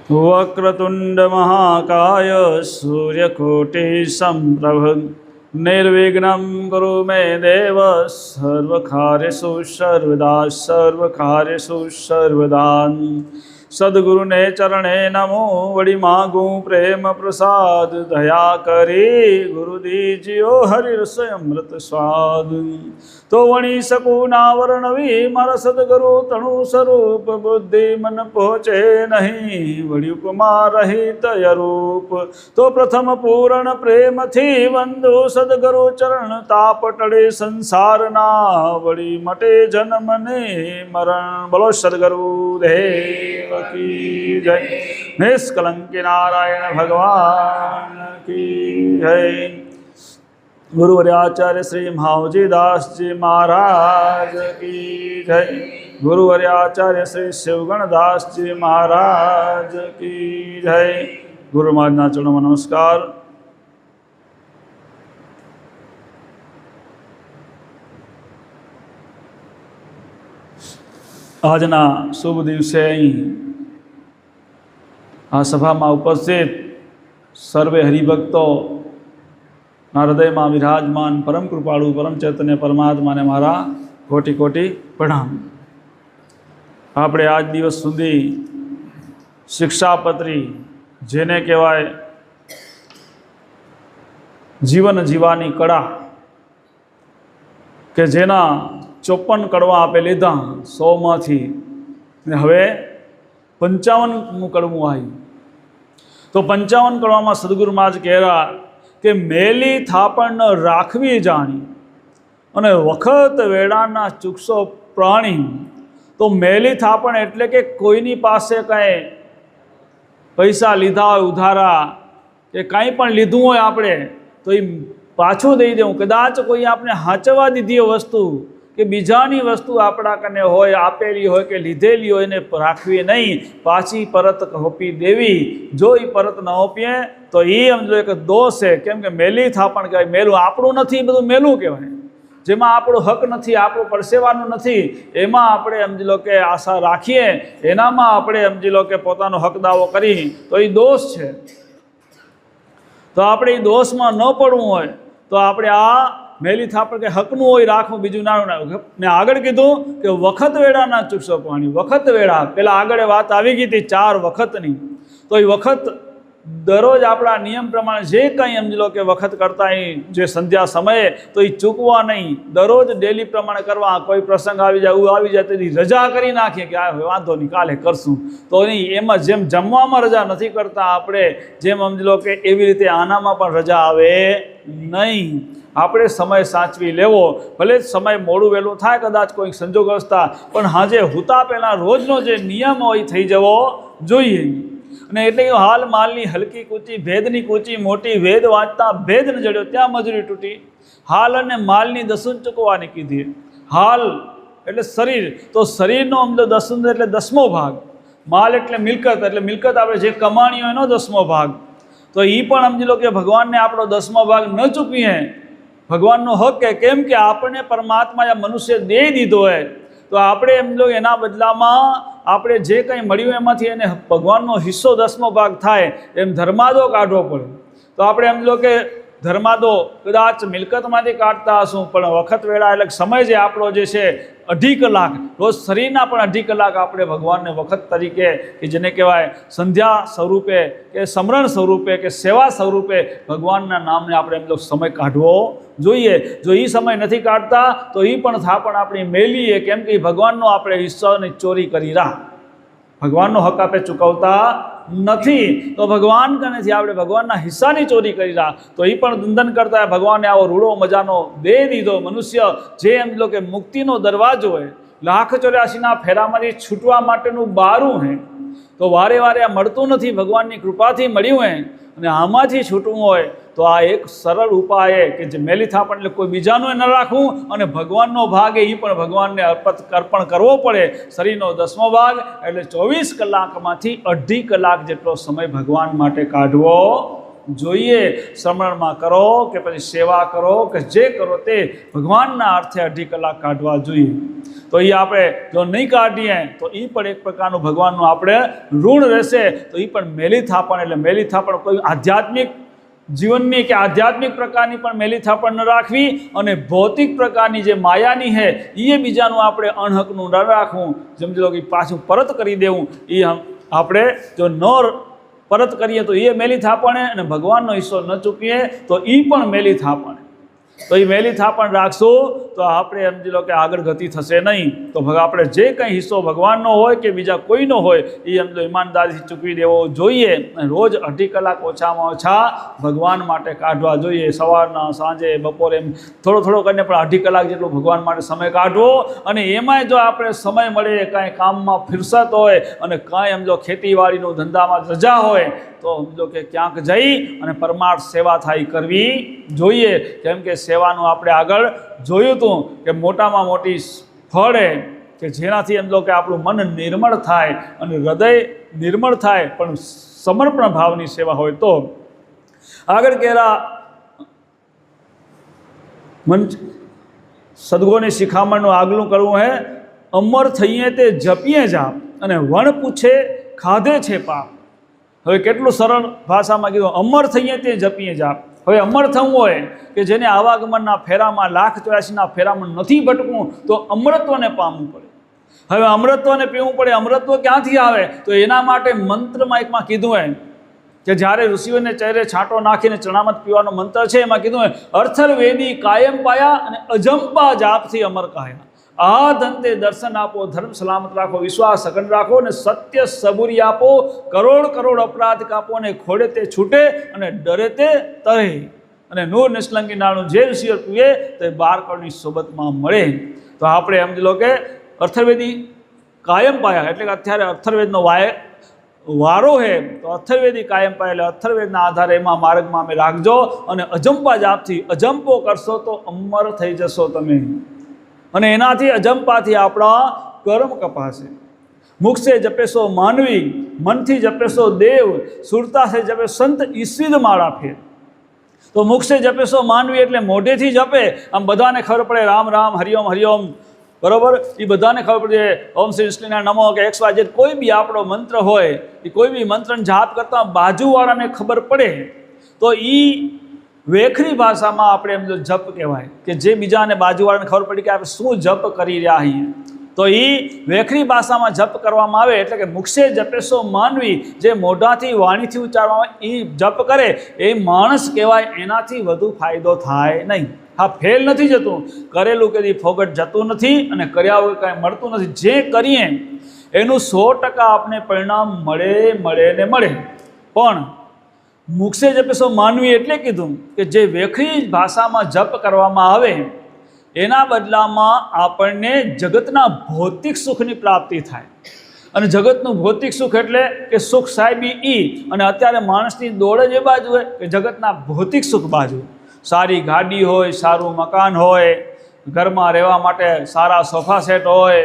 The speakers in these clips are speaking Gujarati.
वक्रतुंड महाकाय सूर्यकोटि संप्रभ निर्विघ्नं कुरु मे देव सर्वकार्येषु सर्वदा। सद्गुरु ने चरणे नमो वड़ी मागू प्रेम प्रसाद दया करी गुरु दीजियो हरि रस अमृत स्वाद। तो वणी सकू ना वर्णवी मारा सदगुरु तणु स्वरूप बुद्धि मन पहुँचे नहीं वड़ी उपमा रहित अरूप। तो प्रथम पूर्ण प्रेम थी वंदो सदगुरु चरण ताप टड़े संसार ना वड़ी मटे जन्म ने मरण। बोलो सदगुरु देव की जय। निष्कलंक नारायण भगवान की जय। गुरुवर्याचार्य श्री महावजी दास जी महाराज की जय। गुरुवर्याचार्य श्री शिवगण दास जी महाराज की जय। गुरु महाराजना चरणों में नमस्कार। આજના શુભ દિવસે અહીં આ સભામાં ઉપસ્થિત સર્વે હરિભક્તો હૃદયમાં વિરાજમાન પરમ કૃપાળુ પરમ ચૈતન્ય પરમાત્માને મારા કોટી કોટી પ્રણામ। આપણે આજ દિવસ સુધી શિક્ષાપત્રી જેને કહેવાય જીવન જીવાની કળા કે જેના 54 કડવા આપે લીધા 100 માંથી ને હવે 55મું કડવું આવ્યું। તો 55 કડવામાં સદગુરુ મહારાજ કહેરા કે મેલી થાપણ ન રાખવી જાણી અને વખત વેળાના ચૂકસો પ્રાણી। તો મેલી થાપણ એટલે કે કોઈની પાસે કાંઈ પૈસા લીધા હોય ઉધારા કે કાંઈ પણ લીધું હોય આપણે તો એ પાછું દઈ દેવું। કદાચ કોઈ આપણે હાચવા દીધી વસ્તુ કે બીજાની વસ્તુ આપણા કને હોય આપેલી હોય કે લીધેલી હોય એને રાખવી નહીં, પાછી પરત હોપી દેવી। જો એ પરત ન હોપીએ તો એ સમજો કે દોષ છે। કેમ કે મેલી થાપણ કહેવાય। મેલું આપણું નથી, બધું મેલું કહેવાય। જેમાં આપણો હક નથી, આપણું પરસેવાનું નથી, એમાં આપણે સમજી લો કે આશા રાખીએ, એનામાં આપણે સમજી લો કે પોતાનો હક દાવો કરી તો એ દોષ છે। તો આપણે એ દોષમાં ન પડવું હોય તો આપણે આ મેલી થાપણ કે હકનું હોય રાખવું, બીજું નાનું ના। ને આગળ કીધું કે વખત વેળાના ચૂકસો પાણી। વખત વેળા પેલા આગળ વાત આવી ગઈ હતી 4 વખતની। તો એ વખત દરરોજ આપણા નિયમ પ્રમાણે જે કંઈ સમજી લો કે વખત કરતા જે સંધ્યા સમયે તો એ ચૂકવા નહીં, દરરોજ ડેલી પ્રમાણે કરવા। કોઈ પ્રસંગ આવી જાય એવું આવી જાય તો રજા કરી નાખીએ કે આ વાંધો નહીં કાલે કરશું તો નહીં। એમાં જેમ જમવામાં રજા નથી કરતા આપણે, જેમ સમજી લો કે એવી રીતે આનામાં પણ રજા આવે નહીં। આપણે સમય સાચવી લેવો। ભલે સમય મોડું વહેલું થાય કદાચ કોઈ સંજોગવશતા, પણ હાજે હુતા પહેલાં રોજનો જે નિયમ હોય થઈ જવો જોઈએ। અને એટલે હાલ માલની હલકી કૂચી ભેદની કૂચી મોટી, વેદ વાંચતા ભેદ ન જડ્યો ત્યાં મજૂરી તૂટી। હાલ અને માલની દસું ચૂકવવાની કીધી। હાલ એટલે શરીર, તો શરીરનો સમજો દસું એટલે 10મો ભાગ। માલ એટલે મિલકત આપણે જે કમાણી હોય એનો 10મો ભાગ। તો એ પણ સમજી લો કે ભગવાનને આપણો 10મો ભાગ ન ચૂકવીએ ભગવાનનો હક है। કેમ કે આપણને પરમાત્મા या મનુષ્ય દે દીધો હોય તો આપણે એમ લો એના બદલામાં આપણે જે કંઈ મળ્યું એમાંથી એને ભગવાનનો હિસ્સો 10મો ભાગ થાય એમ ધર્માદો કાઢવો પડે। તો આપણે એમ લો કે ધર્માદો કદાચ મિલકતમાંથી કાઢતા હશું, પણ વખત વેળા એટલે સમય જે આપણો જે છે 2.5 કલાક રોજ શરીરના પણ 2.5 કલાક આપણે ભગવાનને વખત તરીકે કે જેને કહેવાય સંધ્યા સ્વરૂપે કે સમરણ સ્વરૂપે કે સેવા સ્વરૂપે ભગવાનના નામને આપણે એમ લો સમય કાઢવો જોઈએ। જો એ સમય નથી કાઢતા તો એ પણ થાપણ આપણી મેલીએ। કેમ કે ભગવાનનો આપણે હિસ્સાની ચોરી કરી રહ્યા, ભગવાનનો હક આપણે ચૂકવતા નથી। તો ભગવાન કનેથી આપણે ભગવાનના હિસ્સાની ચોરી કરી રહ્યા તો એ પણ દંડન કરતા ભગવાને આવો રૂડો મજાનો દે દીધો। મનુષ્ય જે એમ લો કે મુક્તિનો દરવાજો હોય, 1,84ના ફેરામાંથી છૂટવા માટેનું બારું હે। તો વારે વારે આ મળતું નથી, ભગવાનની કૃપાથી મળ્યું હે। અને આમાંથી છૂટવું હોય તો આ એક સરળ ઉપાય કે જે મેલી થાપણ એટલે કોઈ બીજાનું ન રાખવું અને ભગવાનનો ભાગ એ પણ ભગવાનને અર્પણ કરવો પડે। શરીરનો 10મો ભાગ એટલે 24 કલાકમાંથી 2.5 કલાક જેટલો સમય ભગવાન માટે કાઢવો જોઈએ. સમરણમાં કરો કે પછી સેવા કરો કે જે કરો તે ભગવાનના અર્થે 2.5 કલાક કાઢવા જોઈએ. તો એ આપણે જો નહીં કાઢીએ તો એ પણ એક પ્રકારનું ભગવાનનું આપણે ઋણ રહેશે. તો એ પણ મેલી થાપણ, એટલે મેલી થાપણ કોઈ આધ્યાત્મિક જીવનની કે આધ્યાત્મિક પ્રકારની પણ મેલી થાપણ ન રાખવી, અને ભૌતિક પ્રકારની જે માયાની છે એ બીજાનું આપણે અણહકનું ન રાખવું. સમજી લો કે પાછું પરત કરી દેવું, એ આપણે જો ન પરત કરીએ તો એ મેલી થાપણે, અને ભગવાનનો હિસ્સો ન ચૂકીએ તો એ પણ મેલી થાપણે. તો એ મેલી થાપણ રાખશું તો આપણે સમજી લો કે આગળ ગતિ થશે નહીં. તો આપણે જે કંઈ હિસ્સો ભગવાનનો હોય કે બીજા કોઈનો હોય એ સમજો ઈમાનદારીથી ચૂકવી દેવો જોઈએ. અને રોજ 2.5 કલાક ઓછામાં ઓછા ભગવાન માટે કાઢવા જોઈએ. સવારના, સાંજે, બપોરે એમ થોડો કરીને પણ 2.5 કલાક જેટલો ભગવાન માટે સમય કાઢવો. અને એમાંય જો આપણે સમય મળે, કાંઈ કામમાં ફિરસત હોય અને કાંઈ સમજો ખેતીવાડીનું ધંધામાં રજા હોય તો સમજો કે ક્યાંક જઈ અને પરમાર્થ સેવા થાય કરવી જોઈએ. કેમ કે સેવાનું આપણે આગળ જોયું હતું કે મોટામાં મોટી ફળે કે જેનાથી સમજો કે આપણું મન નિર્મળ થાય અને હૃદય નિર્મળ થાય, પણ સમર્પણ ભાવની સેવા હોય તો. આગળ કહેલા સદગુરુની શિખામણનું આગલું કરવું હે, અમર થઈએ તે જપીએ જાપ અને વણ પૂછે ખાધે છે પાપ. હવે કેટલું સરળ ભાષામાં કીધું, અમર થઈએ તે જપીએ જાપ. હવે અમર થવું હોય કે જેને આવાગમનના ફેરામાં 1,84,ના ફેરામાં નથી ભટકવું તો અમૃતત્વને પામવું પડે. હવે અમૃતત્વને પીવું પડે. અમૃતત્વ ક્યાંથી આવે? તો એના માટે મંત્રમાં એકમાં કીધું હોય કે જ્યારે ઋષિઓને ચહેરે છાંટો નાખીને ચણામત પીવાનો મંત્ર છે, એમાં કીધું હોય અર્થર્વેદી કાયમ પાયા અને અજંપા જાપથી અમર કાયા. આ ધંતે દર્શન આપો, ધર્મ સલામત રાખો, વિશ્વાસ સઘન રાખો અને સત્ય સબૂરી આપો. કરોડ અપરાધ કાપો અને ખોડે તે છૂટે અને ડરે તે તરે. અને નૂર નિષ્કલંકી નાળું જે ઋષિઓ પીવે તે 12 કરોડની સોબતમાં મળે. તો આપણે સમજી લો કે અથર્વેદી કાયમ પાયા એટલે કે અત્યારે અથર્વેદનો વારો છે, તો અથર્વેદી કાયમ પાયા એટલે અથર્વેદના આધારે એમાં માર્ગમાં અમે રાખજો. અને અજંપા જાપથી અજંપો કરશો તો અમર થઈ જશો તમે, અને એનાથી અજંપાથી આપણા કર્મ કપાશે. મુખ સે જપેશો માનવી, મનથી જપેશો દેવ, સુરતા સે જપે સંત ઈશ્વિદ માળા ફેર. તો મુખ સે જપેશો માનવી એટલે મોઢેથી જપે, આમ બધાને ખબર પડે રામ રામ હરિઓમ હરિઓમ, બરાબર, એ બધાને ખબર પડે ઓમ શ્રી કૃષ્ણ નમો કે XYZ કોઈ બી આપણો મંત્ર હોય એ કોઈ બી મંત્રને જાપ કરતા બાજુવાળાને ખબર પડે તો એ વેખરી ભાષામાં આપણે એમ જો જપ કહેવાય કે જે બીજાને બાજુવાળાને ખબર પડી કે આપણે શું જપ કરી રહ્યા છીએ, તો એ વેખરી ભાષામાં જપ કરવામાં આવે. એટલે કે મુખસે જપેશો માનવી, જે મોઢાથી વાણીથી ઉચ્ચારવામાં આવે એ જપ કરે એ માણસ કહેવાય. એનાથી વધુ ફાયદો થાય નહીં. હા, ફેલ નથી જતું, કરેલું કદી ફોગટ જતું નથી અને કર્યા વગર કાંઈ મળતું નથી. જે કરીએ એનું 100% આપણે પરિણામ મળે. પણ મુખસે જપેશો માનવી એટલે કીધું કે જે વેખરી ભાષામાં જપ કરવામાં આવે એના બદલામાં આપણને જગતના ભૌતિક સુખની પ્રાપ્તિ થાય. અને જગતનું ભૌતિક સુખ એટલે કે સુખ સાહેબી અને અત્યારે માણસની દોડ જ એ બાજુ હોય કે જગતના ભૌતિક સુખ બાજુ. સારી ગાડી હોય, સારું મકાન હોય, ઘરમાં રહેવા માટે સારા સોફા સેટ હોય,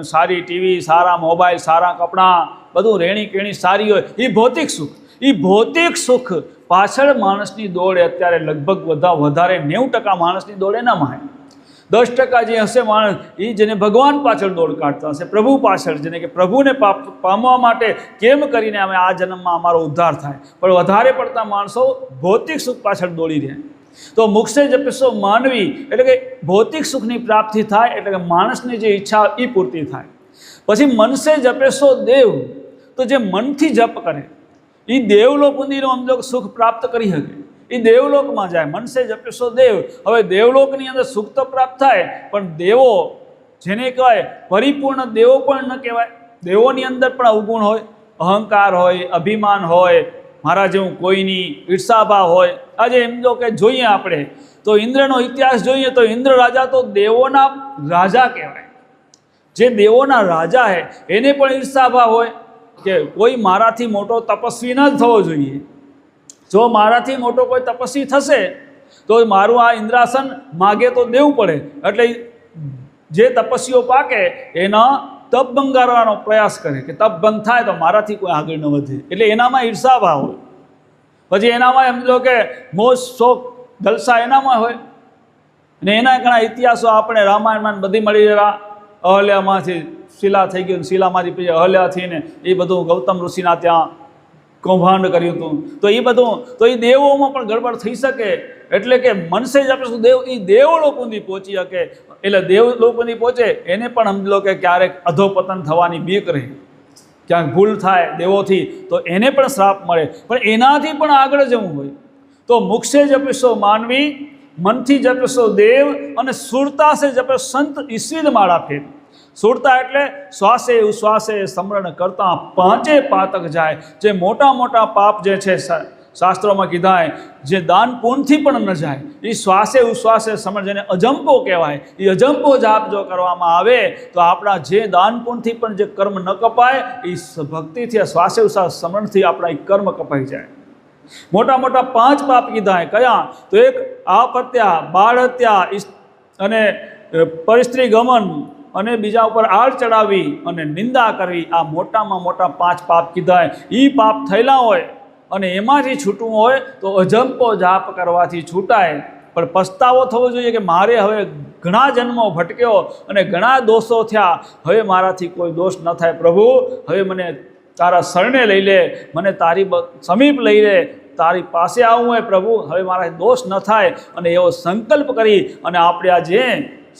સારી ટીવી, સારા મોબાઈલ, સારા કપડાં, બધું રહેણી કેણી સારી હોય, એ ભૌતિક સુખ. એ ભૌતિક સુખ પાછળ માણસની દોડ અત્યારે લગભગ વધારે 90% માણસની દોડ એનામાં હોય. 10% જે હશે માણસ એ જેને ભગવાન પાછળ દોડ કાઢતા હશે, પ્રભુ પાછળ, જેને કે પ્રભુને પામવા માટે કેમ કરીને અમે આ જન્મમાં અમારો ઉદ્ધાર થાય. પણ વધારે પડતા માણસો ભૌતિક સુખ પાછળ દોડી રહ્યા. તો મુખસે જપેશો માનવી એટલે કે ભૌતિક સુખની પ્રાપ્તિ થાય, એટલે કે માણસની જે ઈચ્છા એ પૂર્તિ થાય. પછી મનસે જપેશો દેવ, તો જે મનથી જપ કરે એ દેવલોક સુધીનો સમજો સુખ પ્રાપ્ત કરી શકે, એ દેવલોકમાં જાય. મનસે જપેશો દેવ. હવે દેવલોકની અંદર સુખ તો પ્રાપ્ત થાય, પણ દેવો જેને કહેવાય પરિપૂર્ણ દેવો પણ ન કહેવાય. દેવોની અંદર પણ અવગુણ હોય, અહંકાર હોય, અભિમાન હોય, મારા જેવું કોઈની ઈર્ષાભાવ હોય. આજે એમ જો કે જોઈએ આપણે તો ઇન્દ્રનો ઇતિહાસ જોઈએ તો ઇન્દ્ર રાજા તો દેવોના રાજા કહેવાય. જે દેવોના રાજા છે એને પણ ઈર્ષાભાવ હોય કે કોઈ મારાથી મોટો તપસ્વી ન થવો જોઈએ. જો મારાથી મોટો કોઈ તપસ્વી થશે તો મારું આ ઇન્દ્રાસન માગે તો દેવું પડે. એટલે જે તપસ્વીઓ પાકે એના તપ ભંગ કરવાનો પ્રયાસ કરે કે તપ ભંગ થાય તો મારાથી કોઈ આગળ ન વધે, એટલે એનામાં ઈર્ષાભાવ હોય. પછી એનામાં એમ જો કે મોજ શોખ જલસા એનામાં હોય ને એના ઘણા ઇતિહાસો આપણે રામાયણમાં બધી મળી રહ્યા. અહલ્યામાંથી શિલા થઈ ગયું, શિલામાંથી પછી અહલ્યા થઈને એ બધું ગૌતમ ઋષિના ત્યાં કૌભાંડ કર્યું હતું. તો એ બધું તો એ દેવોમાં પણ ગડબડ થઈ શકે. એટલે કે મનસે જ આપણે દેવ એ દેવ લોકો સુધી પહોંચી શકે. એટલે દેવ લોકો સુધી પહોંચે એને પણ સમજો કે ક્યારેક અધોપતન થવાની બીક રહે, ક્યાંક ભૂલ થાય દેવોથી તો એને પણ શ્રાપ મળે. પણ એનાથી પણ આગળ જવું હોય તો મુખસે જપીશો માનવી, મનથી જપીશો દેવ, અને સુરતા સે જપે સંત ઈશ્વિદ માળા ફેર. સુરતા એટલે શ્વાસે ઉશ્વાસે સ્મરણ કરતા પાંચે પાતક જાય. જે મોટા મોટા પાપ જે છે શાસ્ત્રોમાં કીધા જે દાન પૂનથી પણ ન જાય એ શ્વાસે ઉશ્વાસે સમરણ, જેને અજંપો કહેવાય, એ અજંપો જાપ જો કરવામાં આવે તો આપણા જે દાન પૂનથી પણ જે કર્મ ન કપાય એ ભક્તિથી શ્વાસે ઉશ્વાસ સમરણથી આપણા એ કર્મ કપાઈ જાય. મોટા મોટા 5 પાપ કીધા કયા? તો એક આપત્યા, બાળ હત્યા અને પરિસ્ત્રી ગમન અને બીજા ઉપર આળ ચડાવી અને નિંદા કરવી. આ મોટામાં મોટા 5 પાપ કીધા. એ પાપ થયેલા હોય અને એમાંથી છૂટવું હોય તો અજંપો જાપ કરવાથી છૂટાય. પણ પસ્તાવો થવો જોઈએ કે મારે હવે ઘણા જન્મો ભટક્યો અને ઘણા દોષો થયા, હવે મારાથી કોઈ દોષ ન થાય. પ્રભુ હવે મને તારા શરણે લઈ લે, મને તારી સમીપ લઈ લે, તારી પાસે આવું હોય પ્રભુ, હવે મારાથી દોષ ન થાય. અને એવો સંકલ્પ કરી અને આપણે આ જે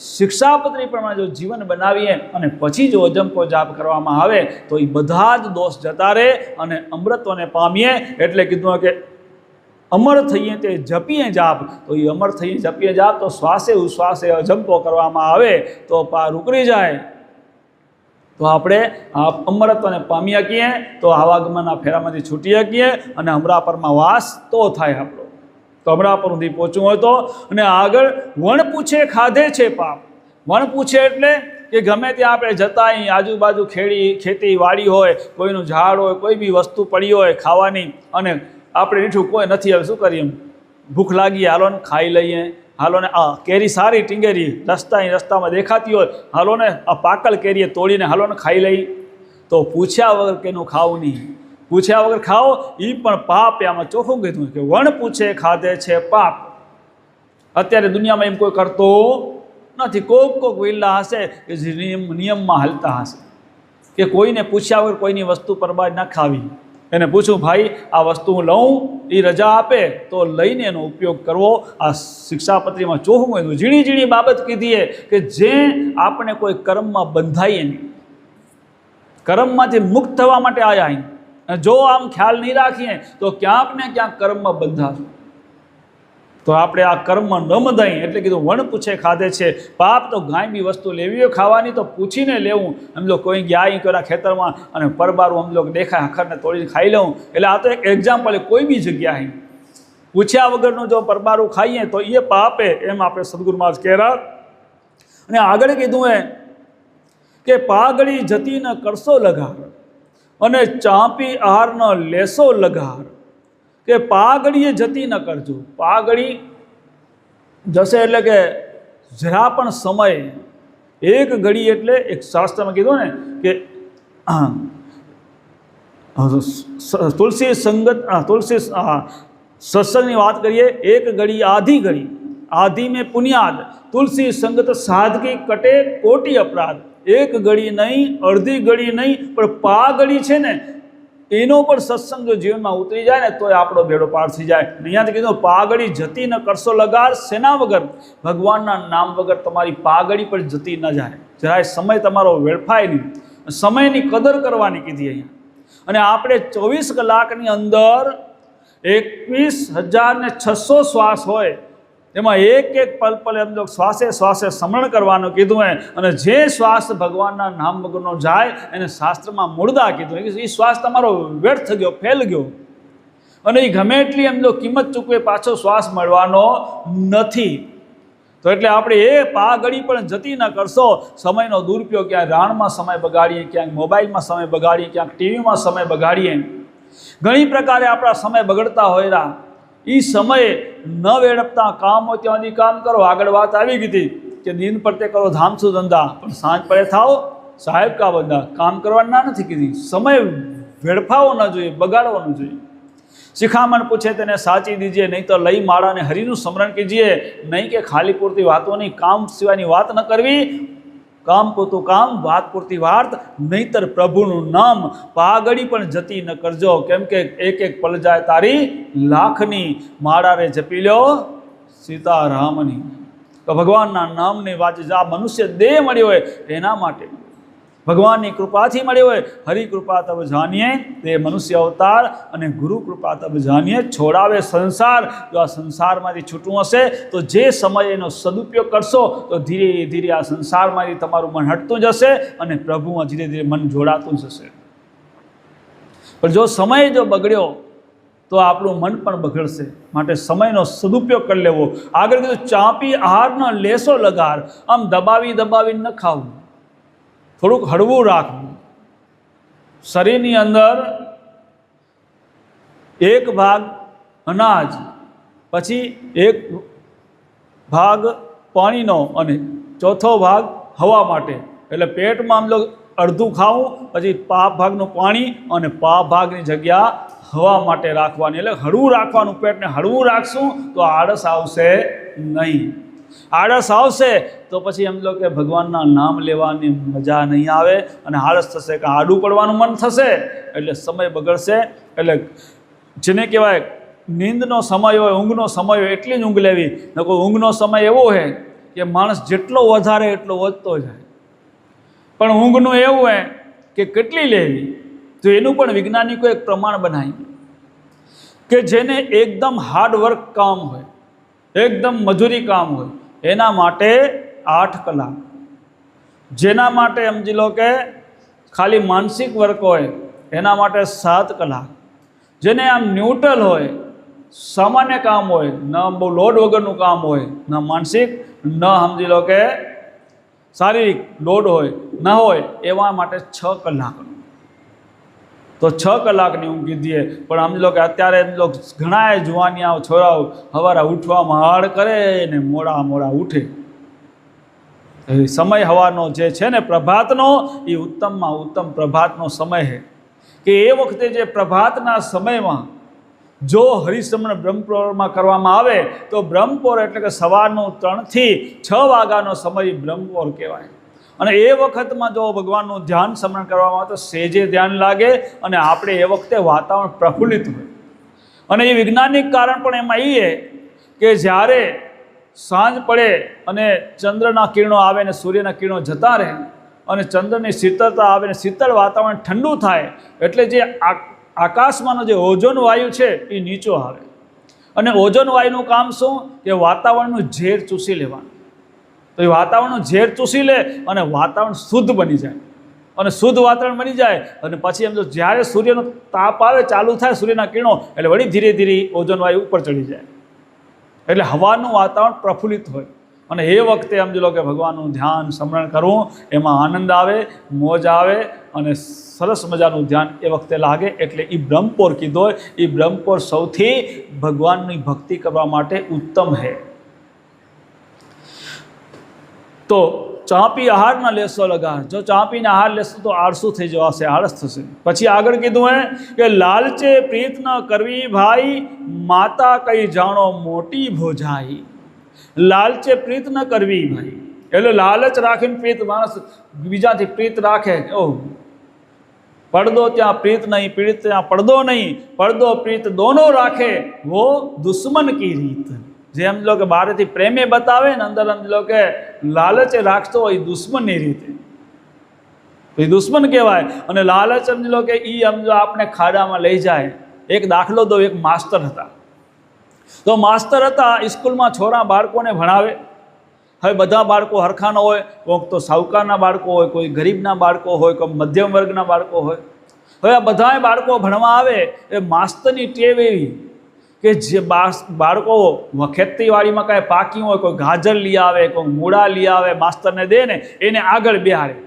શિક્ષાપત્રી પ્રમાણે જો જીવન બનાવીએ અને પછી જો અજંપો જાપ કરવામાં આવે તો એ બધા જ દોષ જતા રહે અને અમૃતોને પામીએ. એટલે કીધું કે અમર થઈએ તે જપીએ જાપ. તો એ અમર થઈએ જપીએ જાપ તો શ્વાસે ઉશ્વાસે અજંપો કરવામાં આવે તો પાર ઉકળી જાય, તો આપણે અમરત્વને પામી શકીએ, તો આવાગમનના ફેરામાંથી છૂટી શકીએ અને અમરાપરમાં વાસ તો થાય આપણો. તો અમરાપર સુધી પહોંચવું હોય તો. અને આગળ વણ પૂછે ખાધે છે પાપ. વણ પૂછે એટલે કે ગમે ત્યાં આપણે જતા અહીં આજુબાજુ ખેતી વાડી હોય, કોઈનું ઝાડ હોય, કોઈ બી વસ્તુ પડી હોય ખાવાની, અને આપણે રીઠું કોઈ નથી, હવે શું કરીએ, ભૂખ લાગી, હાલો ને ખાઈ લઈએ, હાલો ને આ કેરી સારી ટીંગેરી રસ્તામાં દેખાતી હોય, હાલો ને આ પાકલ કેરીએ તોડીને હાલો ને ખાઈ લઈ. તો પૂછ્યા વગર કેનું ખાવું નહીં, પૂછ્યા વગર ખાઓ એ પણ પાપ. આમાં ચોખ્ખું કીધું કે વણ પૂછે ખાધે છે પાપ. અત્યારે દુનિયામાં એમ કોઈ કરતો નથી. કોક વિલ્લા હશે કે જે નિયમમાં હાલતા હશે કે કોઈને પૂછ્યા વગર કોઈની વસ્તુ બરબાદ ના ખાવી. એને પૂછું ભાઈ આ વસ્તુ હું લઉં, એ રજા આપે તો લઈને એનો ઉપયોગ કરવો. આ શિક્ષાપત્રીમાં ચોખ્ખું કીધું. ઝીણી ઝીણી બાબત કીધી કે જે આપણે કોઈ કર્મમાં બંધાઈએ નહીં, કર્મમાંથી મુક્ત થવા માટે આવ્યા. જો આમ ખ્યાલ નહીં રાખીએ તો ક્યાંક ને ક્યાંક કર્મમાં બંધાશું. તો આપણે આ કર્મ ન બંધાઈએ. એટલે કીધું વણ પૂછે ખાધે છે પાપ. તો ગાય બી વસ્તુ લેવી હોય ખાવાની તો પૂછીને લેવું. સમજો કોઈ ગયા કોઈના ખેતરમાં અને પરબારું સમજો દેખાય હખરને તોડીને ખાઈ લઉં. એટલે આ તો એક એક્ઝામ્પલ. કોઈ બી જગ્યાએ પૂછ્યા વગરનું જો પરબારું ખાઈએ તો એ પાપે. એમ આપણે સદગુરુમાં જ કહેરા. અને આગળ કીધું કે પાઘડી જતી ન કરશો લગાર અને ચાંપી આહાર ન લેશો લગાર. કે પાઘડીએ જતી ન કરજો. પાઘડી જશે એટલે કે જરા પણ સમય, એક ઘડી એટલે એક શાસ્ત્રમાં કીધું ને કે તુલસી સંગત, તુલસી સત્સંગની વાત કરીએ, એક ઘડી આધી ઘડી, આધી મેં પુનિયાદ, તુલસી સંગત સાદગી કટે કોટી અપરાધ. એક ઘડી નહીં, અડધી ઘડી નહીં, પણ પાઘડી છે ને એનો પણ સત્સંગ જો જીવનમાં ઉતરી જાય ને તો આપણો બેડો પાર થઈ જાય. અહીંયાથી કીધું પાઘડી જતી ન કરશો લગાર. શેના વગર? ભગવાનના નામ વગર તમારી પાઘડી પણ જતી ન જાય. જરાય સમય તમારો વેડફાય નહીં. સમયની કદર કરવાની કીધી અહીંયા. અને આપણે 24 કલાકની અંદર 21,600 શ્વાસ હોય, એમાં એક પલ પલ એમ જો શ્વાસે શ્વાસે સ્મરણ કરવાનું કીધું. અને જે શ્વાસ ભગવાનના નામ વગરનો જાય એને શાસ્ત્રમાં મૂળદા કીધું. એ શ્વાસ તમારો વ્યર્થ ગયો, ફેલ ગયો, અને એ ગમે એટલી એમ જો કિંમત ચૂકવે પાછો શ્વાસ મળવાનો નથી. તો એટલે આપણે એ પાઘડી પણ જતી ન કરશો. સમયનો દુરુપયોગ, ક્યાંક રાણમાં સમય બગાડીએ, ક્યાંક મોબાઈલમાં સમય બગાડીએ, ક્યાંક ટીવીમાં સમય બગાડીએ. ઘણી પ્રકારે આપણા સમય બગડતા હોય. એ સમય ન વેડપતા કામ હોય ત્યાં સુધી કામ કરો. આગળ વાત આવી ગઈ હતી કે દિન પડતે કરો ધામસુ ધંધા, પણ સાંજ પડે થાઓ સાહેબ કા બંધા. કામ કરવાના ના નથી કીધી. સમય વેડફાવો ન જોઈએ, બગાડવો ન જોઈએ. શિખામણ પૂછે તેને સાચી દીજીએ, નહીં તો લઈ માળાને હરિનું સ્મરણ કીજીએ. નહીં કે ખાલી પૂરતી વાતો નહીં, કામ સિવાયની વાત ન કરવી. કામ પૂરતું કામ, વાત પૂરતી વાત, નહીતર પ્રભુનું નામ પાઘડી પણ જતી ન કરજો. કેમ કે એક એક પલ જાય તારી લાખની, માળા રે જપી લ્યો સીતારામની. તો ભગવાનના નામની વાત આ મનુષ્ય દેહ મળ્યો હોય એના માટે, ભગવાનની કૃપાથી મળ્યો હોય. હરિ કૃપા તબ જાનીએ તે મનુષ્ય અવતાર, અને ગુરુ કૃપા તબ જાનીએ છોડાવે સંસાર. જો આ સંસારમાંથી છૂટવું હશે તો જે સમય એનો સદુપયોગ કરશો તો ધીરે ધીરે આ સંસારમાંથી તમારું મન હટતું જશે અને પ્રભુમાં ધીરે ધીરે મન જોડાતું જશે. પણ જો સમય જો બગડ્યો તો આપણું મન પણ બગડશે. માટે સમયનો સદુપયોગ કરી લેવો. આગળ કીધું ચાંપી આહારનો લેસો લગાર. આમ દબાવી દબાવી ન ખાવું, થોડુંક હળવું રાખવું. શરીરની અંદર એક ભાગ અનાજ, પછી એક ભાગ પાણીનો અને ચોથો ભાગ હવા માટે. એટલે પેટમાં આમ લોકો અડધું ખાવું, પછી પાપ ભાગનું પાણી અને પાપ ભાગની જગ્યા હવા માટે રાખવાની. એટલે હળવું રાખવાનું. પેટને હળવું રાખશું તો આળસ આવશે નહીં. આળસ આવશે તો પછી એમ લો કે ભગવાનના નામ લેવાની મજા નહીં આવે અને આળસ થશે કે આડું પડવાનું મન થશે, એટલે સમય બગડશે. એટલે જેને કહેવાય નીંદનો સમય હોય, ઊંઘનો સમય હોય એટલી જ ઊંઘ લેવી. ન કોઈ ઊંઘનો સમય એવો હોય કે માણસ જેટલો વધારે એટલો વધતો જાય, પણ ઊંઘનું એવું હોય કે કેટલી લેવી. તો એનું પણ વૈજ્ઞાનિકો એક પ્રમાણ બનાવ્યું કે જેને એકદમ હાર્ડવર્ક કામ હોય, એકદમ મજૂરી કામ હોય, એના માટે 8 કલાક. જેના માટે સમજી લો કે ખાલી માનસિક વર્ક હોય એના માટે 7 કલાક. જેને આમ ન્યુટ્રલ હોય, સામાન્ય કામ હોય, ન બહુ લોડ વગરનું કામ હોય, ન માનસિક ન સમજી લો કે શારીરિક લોડ હોય ન હોય, એવા માટે 6 કલાક. તો 6 કલાકની ઊંઘ કીધીએ. પણ સમજી લો કે અત્યારે ઘણા જુવાનિયાઓ છોરાઓ સવારે ઉઠવામાં હાડ કરે ને મોડા ઉઠે. સમય હવાનો જે છે ને પ્રભાતનો, એ ઉત્તમમાં ઉત્તમ પ્રભાતનો સમય છે. કે એ વખતે જે પ્રભાતના સમયમાં જો હરિસ્મરણ બ્રહ્મપોરમાં કરવામાં આવે તો બ્રહ્મપોર એટલે કે સવારનું 3 થી 6 વાગ્યાનો સમય બ્રહ્મપોર કહેવાય. અને એ વખતમાં જો ભગવાનનું ધ્યાન સ્મરણ કરવામાં આવે તો સેજે ધ્યાન લાગે અને આપણે એ વખતે વાતાવરણ પ્રફુલ્લિત હોય. અને એ વૈજ્ઞાનિક કારણ પણ એમાં એ કે જ્યારે સાંજ પડે અને ચંદ્રના કિરણો આવે ને સૂર્યના કિરણો જતા રહે અને ચંદ્રની શીતળતા આવે ને શીતળ વાતાવરણ ઠંડુ થાય, એટલે જે આકાશમાંનો જે ઓઝોન વાયુ છે એ નીચો આવે. અને ઓઝોન વાયુનું કામ શું કે વાતાવરણનું ઝેર ચૂસી લેવાનું. તો એ વાતાવરણનું ઝેર ચૂસી લે અને વાતાવરણ શુદ્ધ બની જાય. અને શુદ્ધ વાતાવરણ બની જાય અને પછી એમ તો જ્યારે સૂર્યનો તાપ આવે, ચાલુ થાય સૂર્યના કિરણો, એટલે વળી ધીરે ધીરે ઓઝોન વાયુ ઉપર ચડી જાય. એટલે હવાનું વાતાવરણ પ્રફુલ્લિત હોય. અને એ વખતે સમજી લો કે ભગવાનનું ધ્યાન સ્મરણ કરવું, એમાં આનંદ આવે, મોજ આવે અને સરસ મજાનું ધ્યાન એ વખતે લાગે. એટલે એ બ્રહ્મપોર કીધો. એ બ્રહ્મપોર સૌથી ભગવાનની ભક્તિ કરવા માટે ઉત્તમ છે. તો ચાંપી આહારના લેશો લગાર. જો ચાંપીને આહાર લેશો તો આળસુ થઈ જવાશે, આળસ થશે. પછી આગળ કીધું હે કે લાલચે પ્રીત ન કરવી ભાઈ, માતા કઈ જાણો મોટી ભોજાઈ. લાલચે પ્રીત ન કરવી ભાઈ, એટલે લાલચ રાખીને પ્રીત, માણસ બીજાથી પ્રીત રાખે. ઓહ, પડદો ત્યાં પ્રીત નહીં, પ્રીત ત્યાં પડદો નહીં, પડદો પ્રીત દોનો રાખે, વો દુશ્મન કી રીત. જે સમજ લો કે બહારથી પ્રેમે બતાવે ને અંદર સમજ લો કે લાલચે રાખતો હોય, દુશ્મનની રીતે, એ દુશ્મન કહેવાય. અને લાલચ સમજ લો કે એ સમજો આપણે ખાડામાં લઈ જાય. એક દાખલો દો. એક માસ્તર હતા. તો માસ્તર હતા, સ્કૂલમાં છોરા બાળકોને ભણાવે. હવે બધા બાળકો હરખા ન હોય, કોઈક તો સાહુકારના બાળકો હોય, કોઈ ગરીબના બાળકો હોય, કોઈ મધ્યમ વર્ગના બાળકો હોય. હવે આ બધાય બાળકો ભણવા આવે. એ માસ્તરની ટેવ એવી કે જે બાળકો ખેતીવાડીમાં કાંઈ પાક્યું હોય, કોઈ ગાજર લઈ આવે, કોઈ મૂળા લઈ આવે, માસ્તરને દે ને એને આગળ બેહાડે.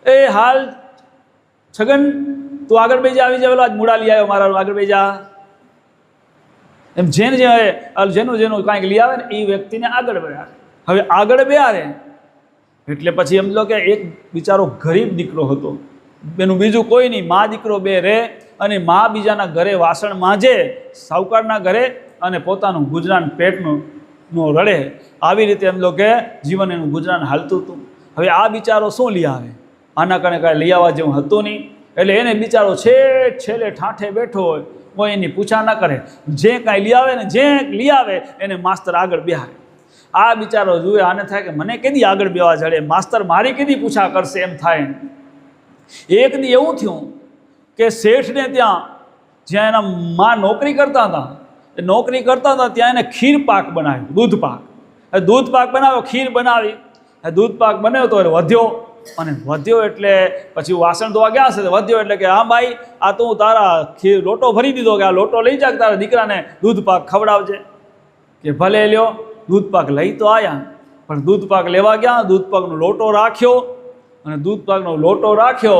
એ હાલ છગન તું આગળ બેજા, આવી જાય, આજ મૂળા લઈ આવ્યો, મારા આગળ બેજા. એમ જેનું જેનું કાંઈક લઈ આવે ને એ વ્યક્તિને આગળ બેહાડે. હવે આગળ બેહાડે એટલે પછી એમ લો કે એક બિચારો ગરીબ દીકરો હતો, એનું બીજું કોઈ નહીં, મા દીકરો બે રહે અને મા બીજાના ઘરે વાસણ માંજે, સાહુકારના ઘરે, અને પોતાનું ગુજરાન પેટનું રડે. આવી રીતે એમ લોકો જીવન એનું ગુજરાન હાલતું હતું. હવે આ બિચારો શું લઈ આવે? આના કારણે કાંઈ લઈ આવવા જેવું હતું નહીં. એટલે એને બિચારો છેલ્લે ઠાઠે બેઠો હોય, કોઈ એની પૂછા ન કરે. જે કાંઈ લઈ આવે ને જે લઈ આવે એને માસ્તર આગળ બેહારે. આ બિચારો જુએ, આને થાય કે મને કેદી આગળ બેવા જડે, માસ્તર મારી કેદી પૂછા કરશે એમ થાય. એક દી એવું થયું કે શેઠને ત્યાં, જ્યાં એના મા નોકરી કરતા હતા, ત્યાં એને ખીર પાક બનાવ્યો, દૂધ પાક. દૂધ પાક બનાવ્યો, ખીર બનાવી, દૂધ પાક બનાવ્યો તો વધ્યો. અને વધ્યો એટલે પછી વાસણ ધોવા ગયા હશે, વધ્યો એટલે કે હા ભાઈ, આ તો હું તારા ખીર લોટો ભરી દીધો કે આ લોટો લઈ જા, તારા દીકરાને દૂધ પાક ખવડાવજે. કે ભલે લ્યો. દૂધ પાક લઈ તો આવ્યા, પણ દૂધ પાક લેવા ગયા, દૂધ પાકનો લોટો રાખ્યો, અને દૂધ પાકનો લોટો રાખ્યો,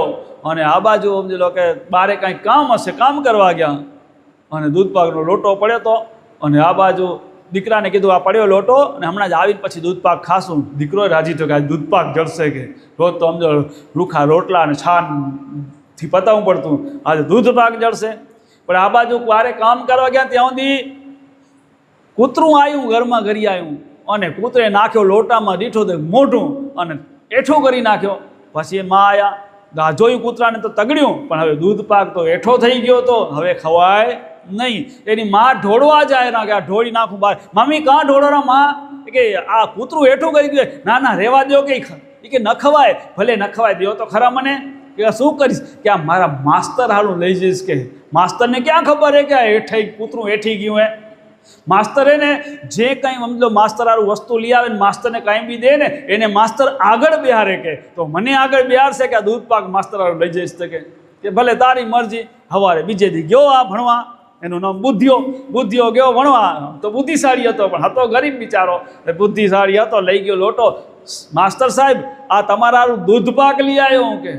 અને આ બાજુ સમજી લો કે બારે કાંઈ કામ હશે, કામ કરવા ગયા, અને દૂધ પાકનો લોટો પડ્યો તો, અને આ બાજુ દીકરાને કીધું આ પડ્યો લોટો, અને હમણાં જ આવીને પછી દૂધ પાક ખાશું. દીકરો રાજી થયો કે આ દૂધ પાક જળશે, કે રોજ તો સમજો રૂખા રોટલા અને છાનથી પતાવવું પડતું, આજે દૂધ પાક જળશે. પણ આ બાજુ બારે કામ કરવા ગયા ત્યાં સુધી કૂતરું આવ્યું, ઘરમાં ઘરી આવ્યું, અને કૂતરે નાખ્યો લોટામાં દીઠો તો મોઢું અને એઠો કરી નાખ્યો. પછી એ માં આવ્યા, જોયું કૂતરાને તો તગડ્યું, પણ હવે દૂધ પાક તો એઠો થઈ ગયો, તો હવે ખવાય નહીં. એની માં ઢોળવા જાય ના કે આ ઢોળી નાખું બહાર. મમ્મી કાં ઢોળો માં? કે આ કૂતરું એઠું કરી ગયું. ના ના રહેવા દો, કે ન ખવાય. ભલે ન ખવાય દો તો ખરા મને. કે શું કરીશ? કે આ મારા માસ્તર હાલું લઈ જઈશ. કે માસ્તરને ક્યાં ખબર હે કે આ એઠાઈ કૂતરું એઠી ગયું હે? માસ્તર એને જે કંઈ સમજો માસ્તર હારું વસ્તુ લઈ આવે ને માસ્તરને કાંઈ બી દે ને, એને માસ્તર આગળ બેહારે. કે તો મને આગળ બેહારશે કે આ દૂધ પાક માસ્તર હારું લઈ જઈશ. કે ભલે તારી મરજી. સવારે બીજે દી ગયો આ ભણવા, એનું નામ બુદ્ધિયો ગયો ભણવા. તો બુદ્ધિશાળી હતો, પણ હતો ગરીબ બિચારો. બુદ્ધિશાળી હતો, લઈ ગયો લોટો. માસ્તર સાહેબ, આ તમારા દૂધ પાક લઈ આવ્યો. કે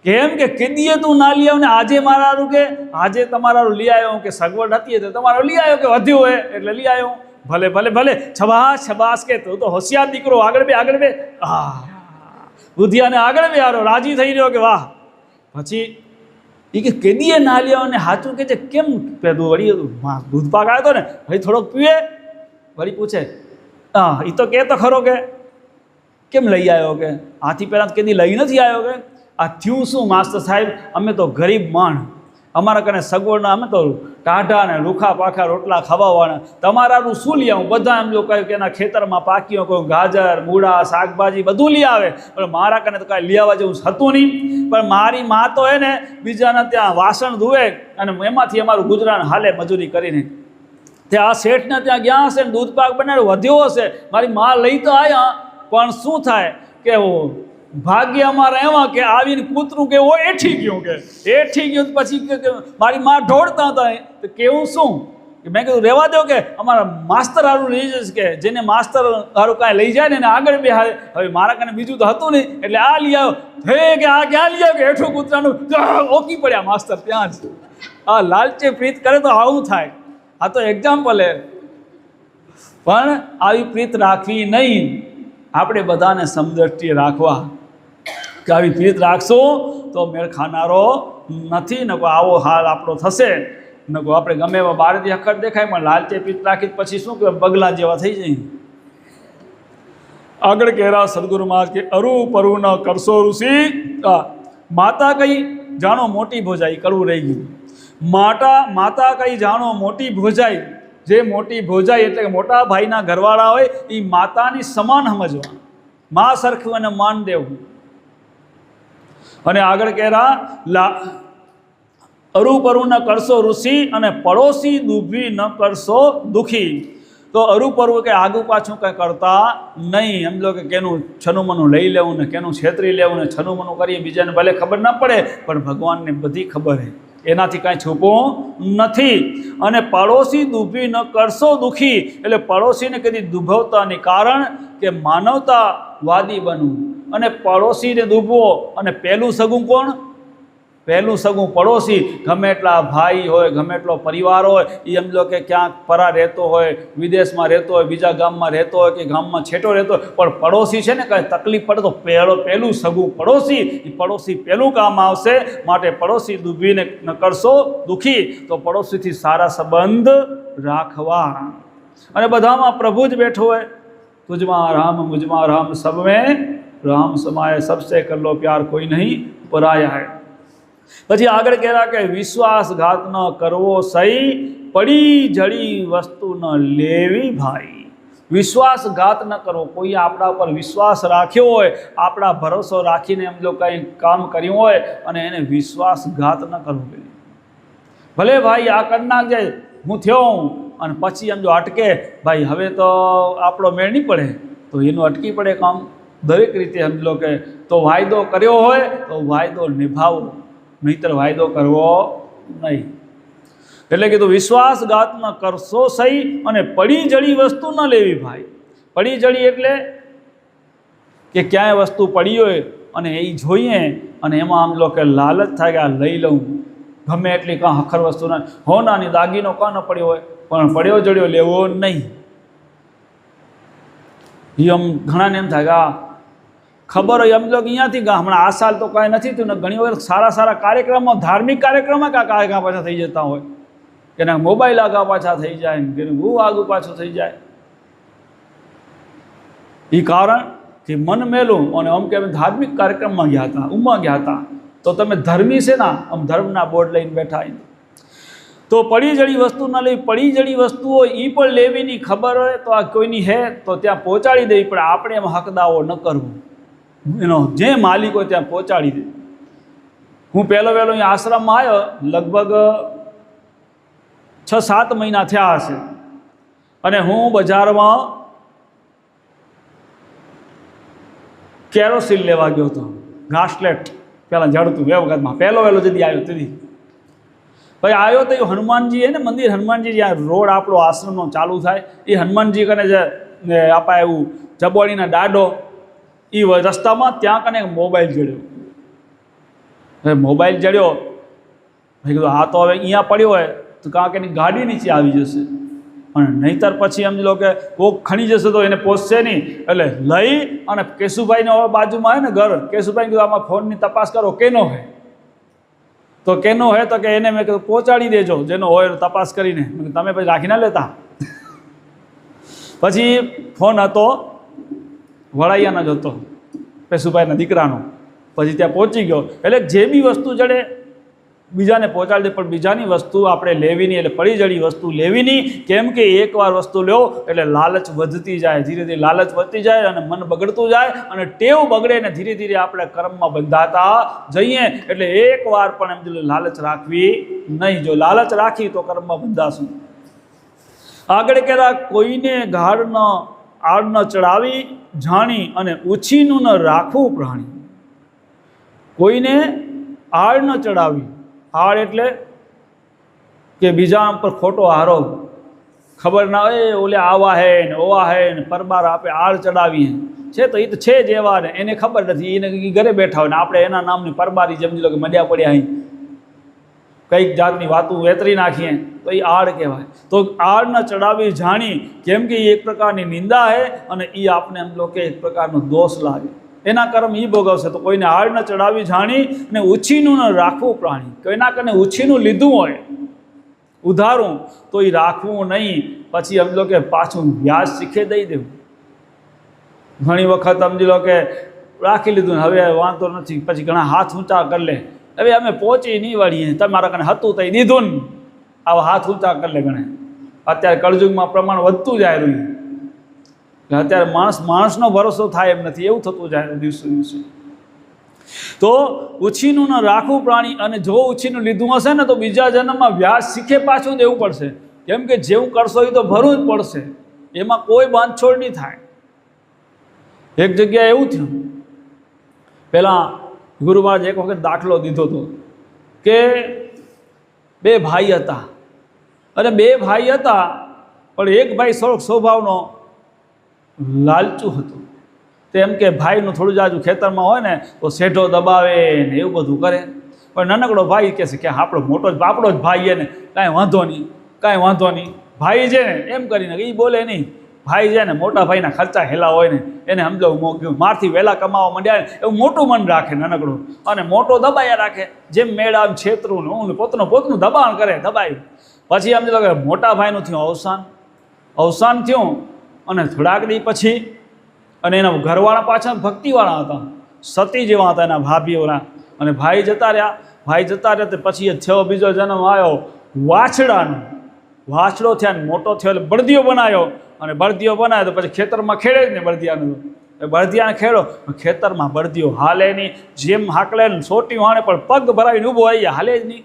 કેમ? કે કેદીએ તું ના લઈ આવ્યો ને આજે મારા કે આજે તમારા લઈ આવ્યો. કે સગવડ હતી તો તમારો લઈ આવ્યો, કે વધ્યું હોય એટલે લઈ આવ્યો. ભલે ભલે ભલે, છબાસ છબાસ. કે તું તો હોશિયાર દીકરો, આગળ બે. બુદ્ધિયાને આગળ બે હારો, રાજી થઈ રહ્યો કે વાહ. પછી એ કે કેદીએ ના લઈ આવ્યો ને સાચું કે છે કેમ? પેલું વળી દૂધ પાક આવ્યો હતો ને, ભાઈ થોડોક પીવે. વળી પૂછે, હા એ તો કે તો ખરો કે કેમ લઈ આવ્યો? કે આથી પહેલાં કેદી લઈ નથી આવ્યો. કે આ થયું શું માસ્તર સાહેબ? અમે તો ગરીબ માણ, અમારા કને સગવડના, અમે તો ટાઢા ને રૂખા પાખા રોટલા ખવાવાના. તમારાનું શું લઈ આવું? બધા એમ જો કહ્યું કે એના ખેતરમાં પાક્યો કોઈ ગાજર, મૂળા, શાકભાજી બધું લઈ આવે, પણ મારા કને તો કાંઈ લઈ આવવા જેવું હતું નહીં. પણ મારી મા તો એને બીજાના ત્યાં વાસણ ધુએ, અને એમાંથી અમારું ગુજરાન હાલે મજૂરી કરીને. ત્યાં આ શેઠને ત્યાં ગયા હશે ને દૂધ પાક બનાવ્યો, વધ્યો હશે. મારી મા લઈ તો આવ્યા, પણ શું થાય કે ભાગ્ય અમારા એવા કે આવીને કૂતરું કે ઓ એઠી ગયું. કે એઠી ગયું પછી મારી માં ઢોળતા હતા. તો કેવું શું? કે મેં કીધું રહેવા દો, કે અમારા માસ્તર હારું લઈ જશે. કે જેને માસ્તર હારું કાંઈ લઈ જાય ને એને આગળ બેહારે. હવે મારા કાને બીજું તો હતું નહીં, એટલે આ લઈ આવ્યો. હે કે આ ક્યાં લઈ આવ્યો? કે એઠું કૂતરાનું ઓકી પડ્યા માસ્તર ત્યાં જ. આ લાલચે પ્રીત કરે તો આવું થાય. આ તો એક્ઝામ્પલ હે. પણ આવી પ્રીત રાખવી નહીં. આપણે બધાને સમદ્રષ્ટિએ રાખવા. કે આવી પ્રીત રાખશો તો મેળ ખાનારો નથી. નકો આવો હાલ આપણો થશે. નકો આપણે ગમે એવા બહારથી હખત દેખાય, પણ લાલચે પ્રીત રાખી પછી શું કે બગલા જેવા થઈ જાય. આગળ કહેરા સદગુરુ મહારાજ કે અરુ પરુ ન કરશો ઋષિ. માતા કઈ જાણો મોટી ભોજાઈ. કરવું રહી ગયું. માતા કઈ જાણો મોટી ભોજાઈ. જે મોટી ભોજાઈ એટલે કે મોટા ભાઈના ઘરવાળા હોય એ માતાની સમાન સમજવા, મા સરખું અને માન દેવું. અને આગળ કહેરા અરુ પરુ ન કરશો ઋષિ, અને પડોશી દુભી ન કરશો દુખી. તો અરુ પરુ કે આગું પાછું કંઈ કરતા નહીં. એમ લો કે કેનું છનું મનું લઈ લેવું ને કેનું છેતરી લેવું ને છનું મનું કરીએ, બીજાને ભલે ખબર ન પડે પણ ભગવાનને બધી ખબર છે, એનાથી કાંઈ છૂપું નથી. અને પડોશી દુભી ન કરશો દુખી, એટલે પડોશીને કદી દુભવતાની કારણ કે માનવતાવાદી બનવું. અને પડોશીને દુભવો, અને પહેલું સગું કોણ? પહેલું સગું પડોશી, ગમે એટલા ભાઈ હોય, ગમે એટલો પરિવાર હોય, એ સમજો કે ક્યાંક પરા રહેતો હોય, વિદેશમાં રહેતો હોય, બીજા ગામમાં રહેતો હોય કે ગામમાં છેટો રહેતો હોય, પણ પડોશી છે ને કાંઈ તકલીફ પડે તો પહેલું સગું પડોશી, એ પડોશી પહેલું કામ આવશે. માટે પડોશી દુભીને ન કરશો દુઃખી, તો પડોશીથી સારા સંબંધ રાખવા. અને બધામાં પ્રભુ જ બેઠો હોય. તુજમાં રામ મુજમાં રામ, સબ में રામ સમાય, સબસે કર લો પ્યાર, કોઈ નહીં પરાયા હૈ. પછી આગળ કહેલા કે વિશ્વાસઘાત ન કરવો સહી, પડી જડી વસ્તુ ન લેવી ભાઈ. વિશ્વાસઘાત ન કરવો. કોઈ આપણા ઉપર વિશ્વાસ રાખ્યો હોય, આપણા ભરોસો રાખીને એમ જો કંઈ કામ કર્યું હોય અને એને વિશ્વાસઘાત ન કરવો જોઈએ. ભલે ભાઈ આ કરી નાખજે, હું થયો અને પછી એમ જો અટકે, ભાઈ હવે તો આપણો મેળ નહીં પડે, તો એનું અટકી પડે કામ. દરેક રીતે સમજો કે તો વાયદો કર્યો હોય તો વાયદો નિભાવો, નહીંતર વાયદો કરવો નહીં. એટલે કીધું વિશ્વાસઘાત ન કરશો સહી, અને પડી જડી વસ્તુ ન લેવી ભાઈ. પડી જડી એટલે કે ક્યાંય વસ્તુ પડી હોય અને એ જોઈએ અને એમાં આમ લો કે લાલચ થાય કે આ લઈ લઉં, ગમે એટલી કાં હખર વસ્તુ ના, હોનાની દાગીનો કાં ન પડ્યો હોય પણ પડ્યો જડ્યો લેવો નહીં. એ આમ ઘણાને એમ થાય કે આ ખબર હોય એમ જો કે અહીંયાથી હમણાં આ સાલ તો કાંઈ નથી થયું ને, ઘણી વખત સારા સારા કાર્યક્રમો, ધાર્મિક કાર્યક્રમમાં કાંઈ આગા પાછા થઈ જતા હોય, કે ના મોબાઈલ આગા પાછા થઈ જાય ને કે હું આગું પાછું થઈ જાય. એ કારણ કે મન મેલું. અને આમ કે અમે ધાર્મિક કાર્યક્રમમાં ગયા હતા, ઉમા ગયા હતા, તો તમે ધર્મી છે ને આમ ધર્મના બોર્ડ લઈને બેઠા. તો પડી જડી વસ્તુ ના લેવી. પડી જડી વસ્તુઓ એ પણ લેવીની ખબર હોય તો આ કોઈની હે તો ત્યાં પહોંચાડી દેવી પડે. આપણે એમાં હકદાવો ન કરવું, એનો જે માલિક હોય ત્યાં પહોંચાડી દે. હું પહેલો અહીંયા આશ્રમમાં આવ્યો, લગભગ 6-7 મહિના થયા હશે, અને હું બજારમાં કેરોસીન લેવા ગયો હતો. ઘાસલેટ પહેલાં જડતું બે વખતમાં, પહેલો જદી આવ્યો તેથી ભાઈ આવ્યો તો એ હનુમાનજી ને મંદિર, હનુમાનજી જ્યાં રોડ આપણો આશ્રમનો ચાલુ થાય એ હનુમાનજી કને જે આપા એવું જબોડીના દાડો એ રસ્તામાં ત્યાં કને મોબાઈલ જડ્યો. હવે મોબાઈલ જડ્યો, ભાઈ કીધું હા તો હવે અહીંયા પડ્યો હોય તો કાં કે એની ગાડી નીચે આવી જશે, પણ નહીંતર પછી સમજી લો કે કોક ખણી જશે તો એને પહોંચશે નહીં. એટલે લઈ અને કેશુભાઈને બાજુમાં હે ને ઘર, કેશુભાઈ કીધું આમાં ફોનની તપાસ કરો કેનો હે, તો કેનો હે તો કે એને મેં કીધું પહોંચાડી દેજો, જેનો હોય તપાસ કરીને. તમે પછી રાખી ના લેતા. પછી ફોન હતો વડાઈયાનો જ હતો, કેશુભાઈના દીકરાનો. પછી ત્યાં પહોંચી ગયો. એટલે જે બી વસ્તુ જડે બીજાને પહોંચાડી દે, પણ બીજાની વસ્તુ આપણે લેવી નહીં. એટલે પડી જડી વસ્તુ લેવી નહીં. કેમ કે એકવાર વસ્તુ લો એટલે લાલચ વધતી જાય, ધીરે ધીરે લાલચ વધતી જાય અને મન બગડતું જાય, અને ટેવ બગડે ને ધીરે ધીરે આપણે કર્મમાં બંધાતા જઈએ. એટલે એકવાર પણ એમ લાલચ રાખવી નહીં. જો લાલચ રાખી તો કર્મમાં બંધાશું. આગળ કહેતા કોઈને આડ ન ચડાવી જાણી, અને ઉછીનું ન રાખવું પ્રાણી. કોઈને આડ ન ચડાવી. આડ એટલે કે બીજા પર ખોટો આરોપ, ખબર ના હોય ઓલે આવા હે ને ઓવા હે ને પરબાર આપે આડ ચડાવીએ છે, તો એ તો છે જ એવા ને એને ખબર નથી, એને ઘરે બેઠા હોય ને આપણે એના નામની પરબારી સમજી લો કે મડ્યા પડ્યા અહીં કંઈક જાતની વાતું વેતરી નાખીએ તો એ આડ કહેવાય. તો આડ ન ચડાવી જાણી, કેમ કે એ એક પ્રકારની નિંદા છે અને એ આપણે એમ લો કે એક પ્રકારનો દોષ લાગે, એના કર્મ એ ભોગવશે. તો કોઈને આડ ન ચડાવી જાણી, અને ઉછીનું ન રાખવું પ્રાણી. કોઈના કને ઉછીનું લીધું હોય ઉધારું તો એ રાખવું નહીં. પછી સમજી લો કે પાછું વ્યાજ શીખે દઈ દેવું. ઘણી વખત સમજી લો કે રાખી લીધું ને હવે વાંધો નથી, પછી ઘણા હાથ ઊંચા કરી લે, હવે અમે પહોંચી નહીં વળીએ, તમારા કને હતું તો દીધું ને, આવા હાથ ઊંચા કરી લે. ગણે અત્યારે કળજુગમાં પ્રમાણ વધતું જાય રહ્યું. અત્યારે માણસનો ભરોસો થાય એમ નથી, એવું થતું જાય દિવસો દિવસે. તો ઉછીનું ન રાખવું પ્રાણી. અને જો ઉછીનું લીધું હશે ને તો બીજા જન્મમાં વ્યાજ શીખે પાછું દેવું પડશે. કેમ કે જેવું કરશો એ તો ભરવું જ પડશે, એમાં કોઈ બાંધછોડ નહીં થાય. એક જગ્યાએ એવું થયું, પહેલાં ગુરુ મહારાજ એક વખત દાખલો દીધો હતો કે 2 ભાઈ હતા, અને 2 ભાઈ હતા પણ એક ભાઈ સ્વભાવનો લાલચું હતું. તેમ કે ભાઈનું થોડું જાજુ ખેતરમાં હોય ને તો શેઢો દબાવે ને એવું બધું કરે. પણ નાનકડો ભાઈ કહે છે કે આપણો મોટો જ આપણો જ ભાઈ એને કાંઈ વાંધો નહીં, કાંઈ વાંધો નહીં. ભાઈ છે ને એમ કરીને એ બોલે નહીં. ભાઈ છે ને મોટા ભાઈના ખર્ચા હેલા હોય ને એને સમજો મારથી વહેલા કમાવા માંડ્યા ને એવું મોટું મન રાખે નાનકડું, અને મોટો દબાયા રાખે. જેમ મેળા છેતરું પોતનું દબાણ કરે, દબાયું. પછી સમજો કે મોટા ભાઈનું થયું અવસાન થયું, અને થોડાક દી પછી અને એના ઘરવાળા પાછા ભક્તિવાળા હતા, સતી જેવા હતા એના ભાભીઓના. અને ભાઈ જતા રહ્યા તે પછી એ થયો બીજો જન્મ આવ્યો વાછડાનો. વાછડો થયા ને મોટો થયો એટલે બળદિયો બનાવ્યો, અને બળદિયો બનાવ્યો તો પછી ખેતરમાં ખેડે જ ને બળદિયાનું. બળદિયાને ખેડો, ખેતરમાં બળદિયો હાલે નહીં, જેમ હાકલે ને સોટી વાણે પણ પગ ભરાવીને ઊભો આવી જાય, હાલે જ નહીં.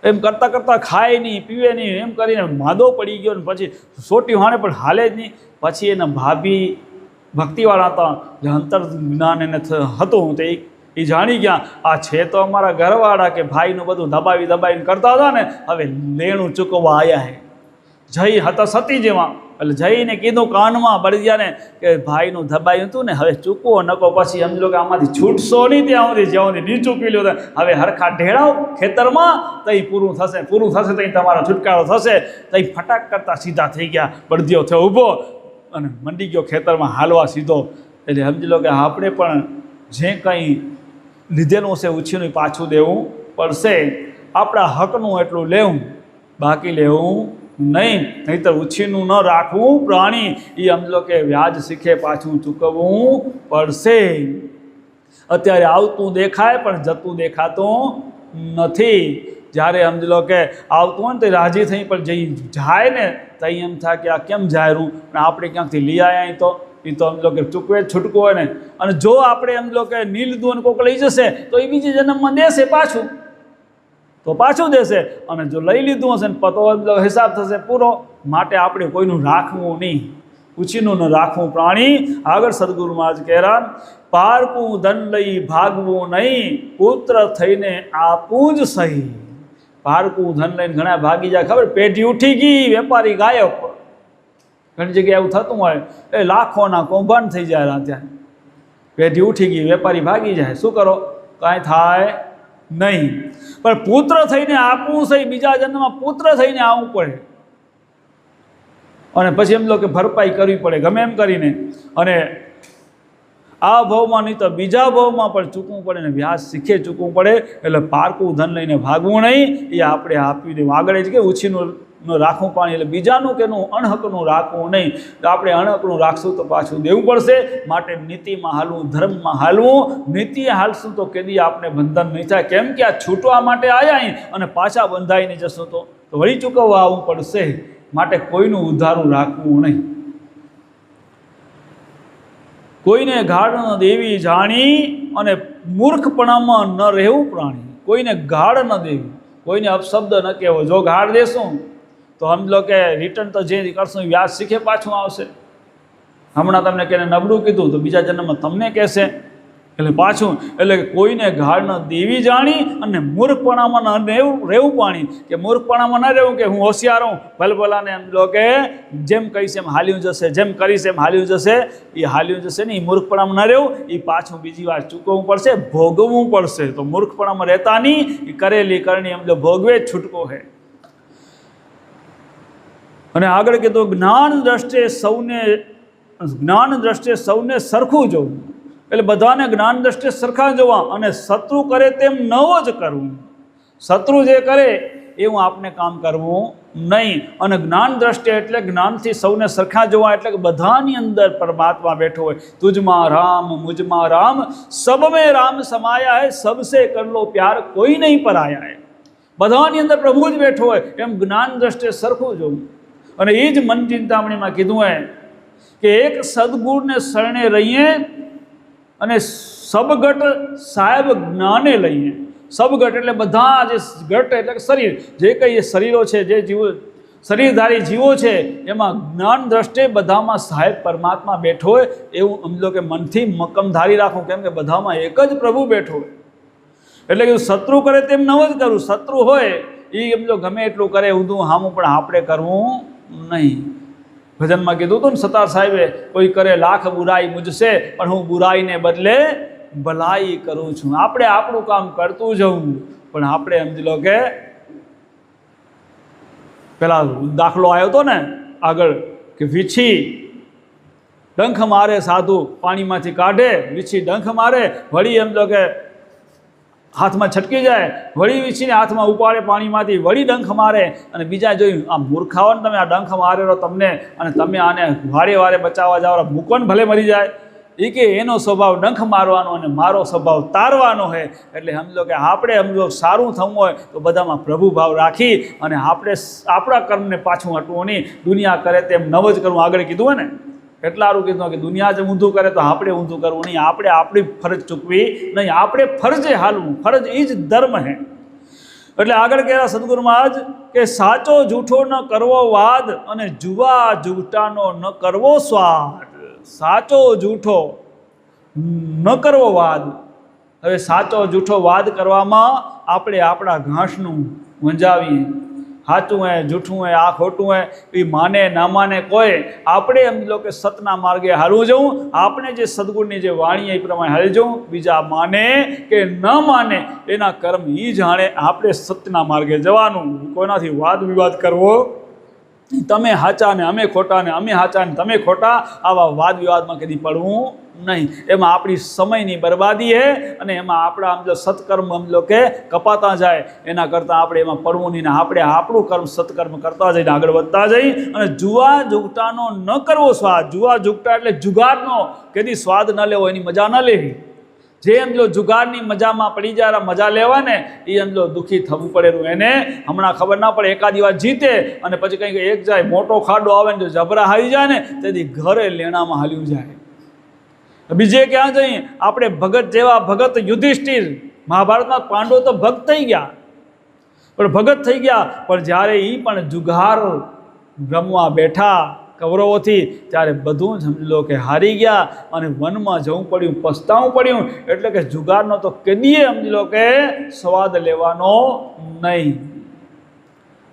એમ કરતાં કરતાં ખાય નહીં, પીવે નહીં, એમ કરીને માદો પડી ગયો ને પછી સોટી વાણે પણ હાલે જ નહીં. પછી એના ભાભી ભક્તિવાળા હતા, જે અંતર જ્ઞાન એને હતું, તો એ જાણી ગયા આ છે તો અમારા ઘરવાળા કે ભાઈનું બધું દબાવીને કરતા હતા ને, હવે લેણું ચૂકવવા આવ્યા હે. જઈ હતા સતી જેવા, એટલે જઈને કીધું કાનમાં બળદિયાને કે ભાઈનું દબાયું હતું ને હવે ચૂકવો, નકો પછી સમજો કે આમાંથી છૂટશો નહીં ત્યાં સુધી જ્યાં સુધી નહીં ચૂકવી લ્યો. હવે હરખા ઢેળાવ ખેતરમાં, તઈ પૂરું થશે તઈ તમારો છુટકારો થશે. તઈ ફટાક કરતા સીધા થઈ ગયા. બળદિયો થયો ઊભો અને મંડી ગયો ખેતરમાં હાલવા સીધો. એટલે સમજી લો કે આપણે પણ જે કંઈ લીધેલું છે ઉછીનું પાછું દેવું પડશે. આપણા હકનું એટલું લેવું, બાકી લેવું નહીં, નહીંતર ઉછીનું ન રાખવું પ્રાણી. એ સમજો કે વ્યાજ શીખે પાછું ચૂકવવું પડશે. અત્યારે આવતું દેખાય પણ જતું દેખાતું નથી. જ્યારે સમજી લો કે આવતું હોય ને તો રાજી થઈ, પણ જઈ જાય ને તઈ એમ થાય કે આ કેમ જાયરું, અને આપણે ક્યાંકથી લઈ આવ્યા તો એ તો સમજો કે ચૂકવે છૂટકું હોય ને. અને જો આપણે સમજો કે નહીં લીધું અને કોઈક લઈ જશે તો એ બીજી જન્મમાં દેશે પાછું દેશે. અને જો લઈ લીધું હશે ને તો હિસાબ થશે પૂરો. માટે આપણે કોઈનું રાખવું નહીં, ઉછીનું ન રાખવું પ્રાણી. આગળ સદગુરુ મહારાજ કહેરા, પારકું ધન લઈ ભાગવું નહીં, પુત્ર થઈને આપવું જ સહી. પારકું ધન લઈને ઘણા ભાગી જાય, ખબર પેઢી ઉઠી ગઈ, વેપારી ગાયબ. ઘણી જગ્યાએ એવું થતું હોય, એ લાખોના કૌભાંડ થઈ જાય. ત્યાં પેઢી ઉઠી ગઈ, વેપારી ભાગી જાય, શું કરો? કાંઈ થાય નહીં. પણ પુત્ર થઈને આપવું છે, બીજા જન્મમાં પુત્ર થઈને આવવું પડે, અને પછી એમ લો કે ભરપાઈ કરવી પડે ગમે એમ કરીને. અને આ ભાવમાં નહીં તો બીજા ભાવમાં પણ ચૂકવું પડે, ને વ્યાજ શીખે ચૂકવું પડે. એટલે પારકું ધન લઈને ભાગવું નહીં, એ આપણે આપી દેવું. આગળ જ કે ઉછીનું રાખવું પાણી, એટલે બીજાનું કેનું અણહકનું રાખવું નહીં. તો આપણે અણહકનું રાખશું તો પાછું દેવું પડશે. માટે નીતિમાં હાલવું, ધર્મમાં હાલવું. નીતિએ હાલશું તો કેદી આપણે બંધન નહીં થાય. કેમ કે આ છૂટવા માટે આવ્યા અને પાછા બંધાઈને જશું તો વળી ચૂકવવા આવવું પડશે. માટે કોઈનું ઉધારું રાખવું નહીં. કોઈને ગાળ ન દેવી જાણી, અને મૂર્ખપણામાં ન રહેવું પ્રાણી. કોઈને ગાળ ન દેવી, કોઈને અપશબ્દ ન કહેવો. જો ગાળ દેશું તો સમજો કે રિટર્ન તો જે કરશું વ્યાજ શીખે પાછું આવશે. હમણાં તમને કે નબળું કીધું તો બીજા જન્મમાં તમને કહેશે. એટલે પાછું એટલે કોઈને ગાળ ન દેવી જાણી, અને મૂર્ખપણામાં ન રહેવું પાણી. કે મૂર્ખપણામાં ન રહેવું કે હું હોશિયાર હું, ભલભલાને એમ લો કે જેમ કહીશ એમ હાલ્યું જશે, જેમ કરીશ એમ હાલ્યું જશે. એ હાલ્યું જશે નહીં. મૂર્ખપણામાં ન રહેવું, એ પાછું બીજી વાર ચૂકવવું પડશે, ભોગવવું પડશે. તો મૂર્ખપણામાં રહેતા નહીં, એ કરેલી કરણી એમ જો ભોગવે જ છૂટકો હે. અને આગળ કીધું જ્ઞાન દ્રષ્ટિએ સૌને સરખું જોવું. એટલે બધાને જ્ઞાન દ્રષ્ટિએ સરખા જોવા, અને શત્રુ કરે તેમ નવો જ કરવું. શત્રુ જે કરે એવું આપણે કામ કરવું નહીં. અને જ્ઞાન દ્રષ્ટિએ એટલે જ્ઞાનથી સૌને સરખા જોવા, એટલે કે બધાની અંદર પરમાત્મા બેઠો હોય. તુજમાં રામ મુજમાં રામ, સબ મેં રામ સમાયા હૈ, સબસે કર લો પ્યાર, કોઈ નહીં પરાયા હૈ. બધાની અંદર પ્રભુ જ બેઠો હોય, એમ જ્ઞાન દ્રષ્ટિએ સરખું જોવું. અને એ જ મન ચિંતામણીમાં કીધું હોય કે એક સદગુરુને શરણે રહીએ, અને સબગટ સાહેબ જ્ઞાને લઈએ. સબગટ એટલે બધા જે ગટ એટલે કે શરીર, જે કંઈ શરીરો છે, જે જીવો શરીરધારી જીવો છે, એમાં જ્ઞાન દ્રષ્ટિએ બધામાં સાહેબ પરમાત્મા બેઠો હોય એવું સમજો કે મનથી મક્કમ ધારી રાખવું. કેમ કે બધામાં એક જ પ્રભુ બેઠો હોય. એટલે કે શત્રુ કરે તેમ નવ જ કરવું. શત્રુ હોય એ સમજો ગમે એટલું કરે ઊંધું હામું, પણ આપણે કરવું નહીં. ભજનમાં કીધું હતું ને સતાર સાહેબે, કોઈ કરે લાખ બુરાઈ મુજસે, પણ હું બુરાઈને બદલે ભલાઈ કરું છું. આપણે આપણું કામ કરતું જવું, પણ આપણે સમજી લો કે પેલા દાખલો આવ્યો હતો ને આગળ કે વીછી ડંખ મારે સાધુ પાણીમાંથી કાઢે, વીછી ડંખ મારે વળી એમ તો કે હાથમાં છટકી જાય, વળી વીછીને હાથમાં ઉપાડે પાણીમાંથી, વળી ડંખ મારે. અને બીજા જોયું આ મૂર્ખાઓને તમે આ ડંખ મારેલો તમને, અને તમે આને વારે વારે બચાવવા જાઓ, મૂકોને ભલે મરી જાય. એ કે એનો સ્વભાવ ડંખ મારવાનો અને મારો સ્વભાવ તારવાનો છે. એટલે સમજો કે આપણે સમજો સારું થવું હોય તો બધામાં પ્રભુ ભાવ રાખી અને આપણે આપણા કર્મને પાછું હટવું નહીં. દુનિયા કરે તેમ નવ જ કરવું, આગળ કીધું હોય ને એટલા સારું કીધું કે દુનિયા જે ઊંધું કરે તો આપણે ઊંધું કરવું નહીં. આપણે આપણી ફરજ ચૂકવી નહીં, આપણે ફરજે હાલવું, ફરજ એ જ ધર્મ છે. એટલે આગળ કહેવા સદગુરુ મહારાજ કે સાચો જૂઠો ન કરવો વાદ અને જુવા જૂઠાનો ન કરવો સ્વાદ. સાચો જૂઠો ન કરવો વાદ. હવે સાચો જૂઠો વાદ કરવામાં આપણે આપણા ઘાસનું વંજાવીએ. સાચું હે જૂઠું હે આ ખોટું હે એ માને ના માને કોઈ, આપણે એમ લો કે સતના માર્ગે હાલવું જવું. આપણે જે સદગુણની જે વાણી એ પ્રમાણે હાલી જવું. બીજા માને કે ન માને એના કર્મ એ જાણે, આપણે સત્યના માર્ગે જવાનું. કોઈનાથી વાદ વિવાદ કરવો, તમે સાચા ને અમે ખોટા ને અમે સાચા ને તમે ખોટા, આવા વાદ વિવાદમાં કદી પડવું નહીં. એમાં આપણી સમયની બરબાદી છે અને એમાં આપણા સમજો સત્કર્મ સમજો કે કપાતા જાય. એના કરતાં આપણે એમાં પડવું નહીં ને આપણે આપણું કર્મ સત્કર્મ કરતા જઈને આગળ વધતા જઈ. અને જુવા જુગટાનો ન કરવો સ્વાદ. જુવા જુગટા એટલે જુગારનો કદી સ્વાદ ન લેવો, એની મજા ન લેવી. જે એમ જો જુગારની મજામાં પડી જાય, મજા લેવા ને એ એમ જો દુઃખી થવું પડેલું. એને હમણાં ખબર ના પડે, એકાદી વાર જીતે અને પછી કંઈક એક જાય મોટો ખાડો આવે ને જો જબરા હારી જાય ને તેથી ઘરે લેણામાં હાલ્યું જાય. બીજે ક્યાં જઈએ આપણે ભગત જેવા ભગત યુધિષ્ઠિર, મહાભારતમાં પાંડવો તો ભક્ત થઈ ગયા, પણ ભગત થઈ ગયા, પણ જ્યારે એ પણ જુગાર રમવા બેઠા કૌરવોથી ત્યારે બધું જ સમજી લો કે હારી ગયા અને વનમાં જવું પડ્યું, પસ્તાવું પડ્યું. એટલે કે જુગારનો તો કદીએ સમજી લો કે સ્વાદ લેવાનો નહીં.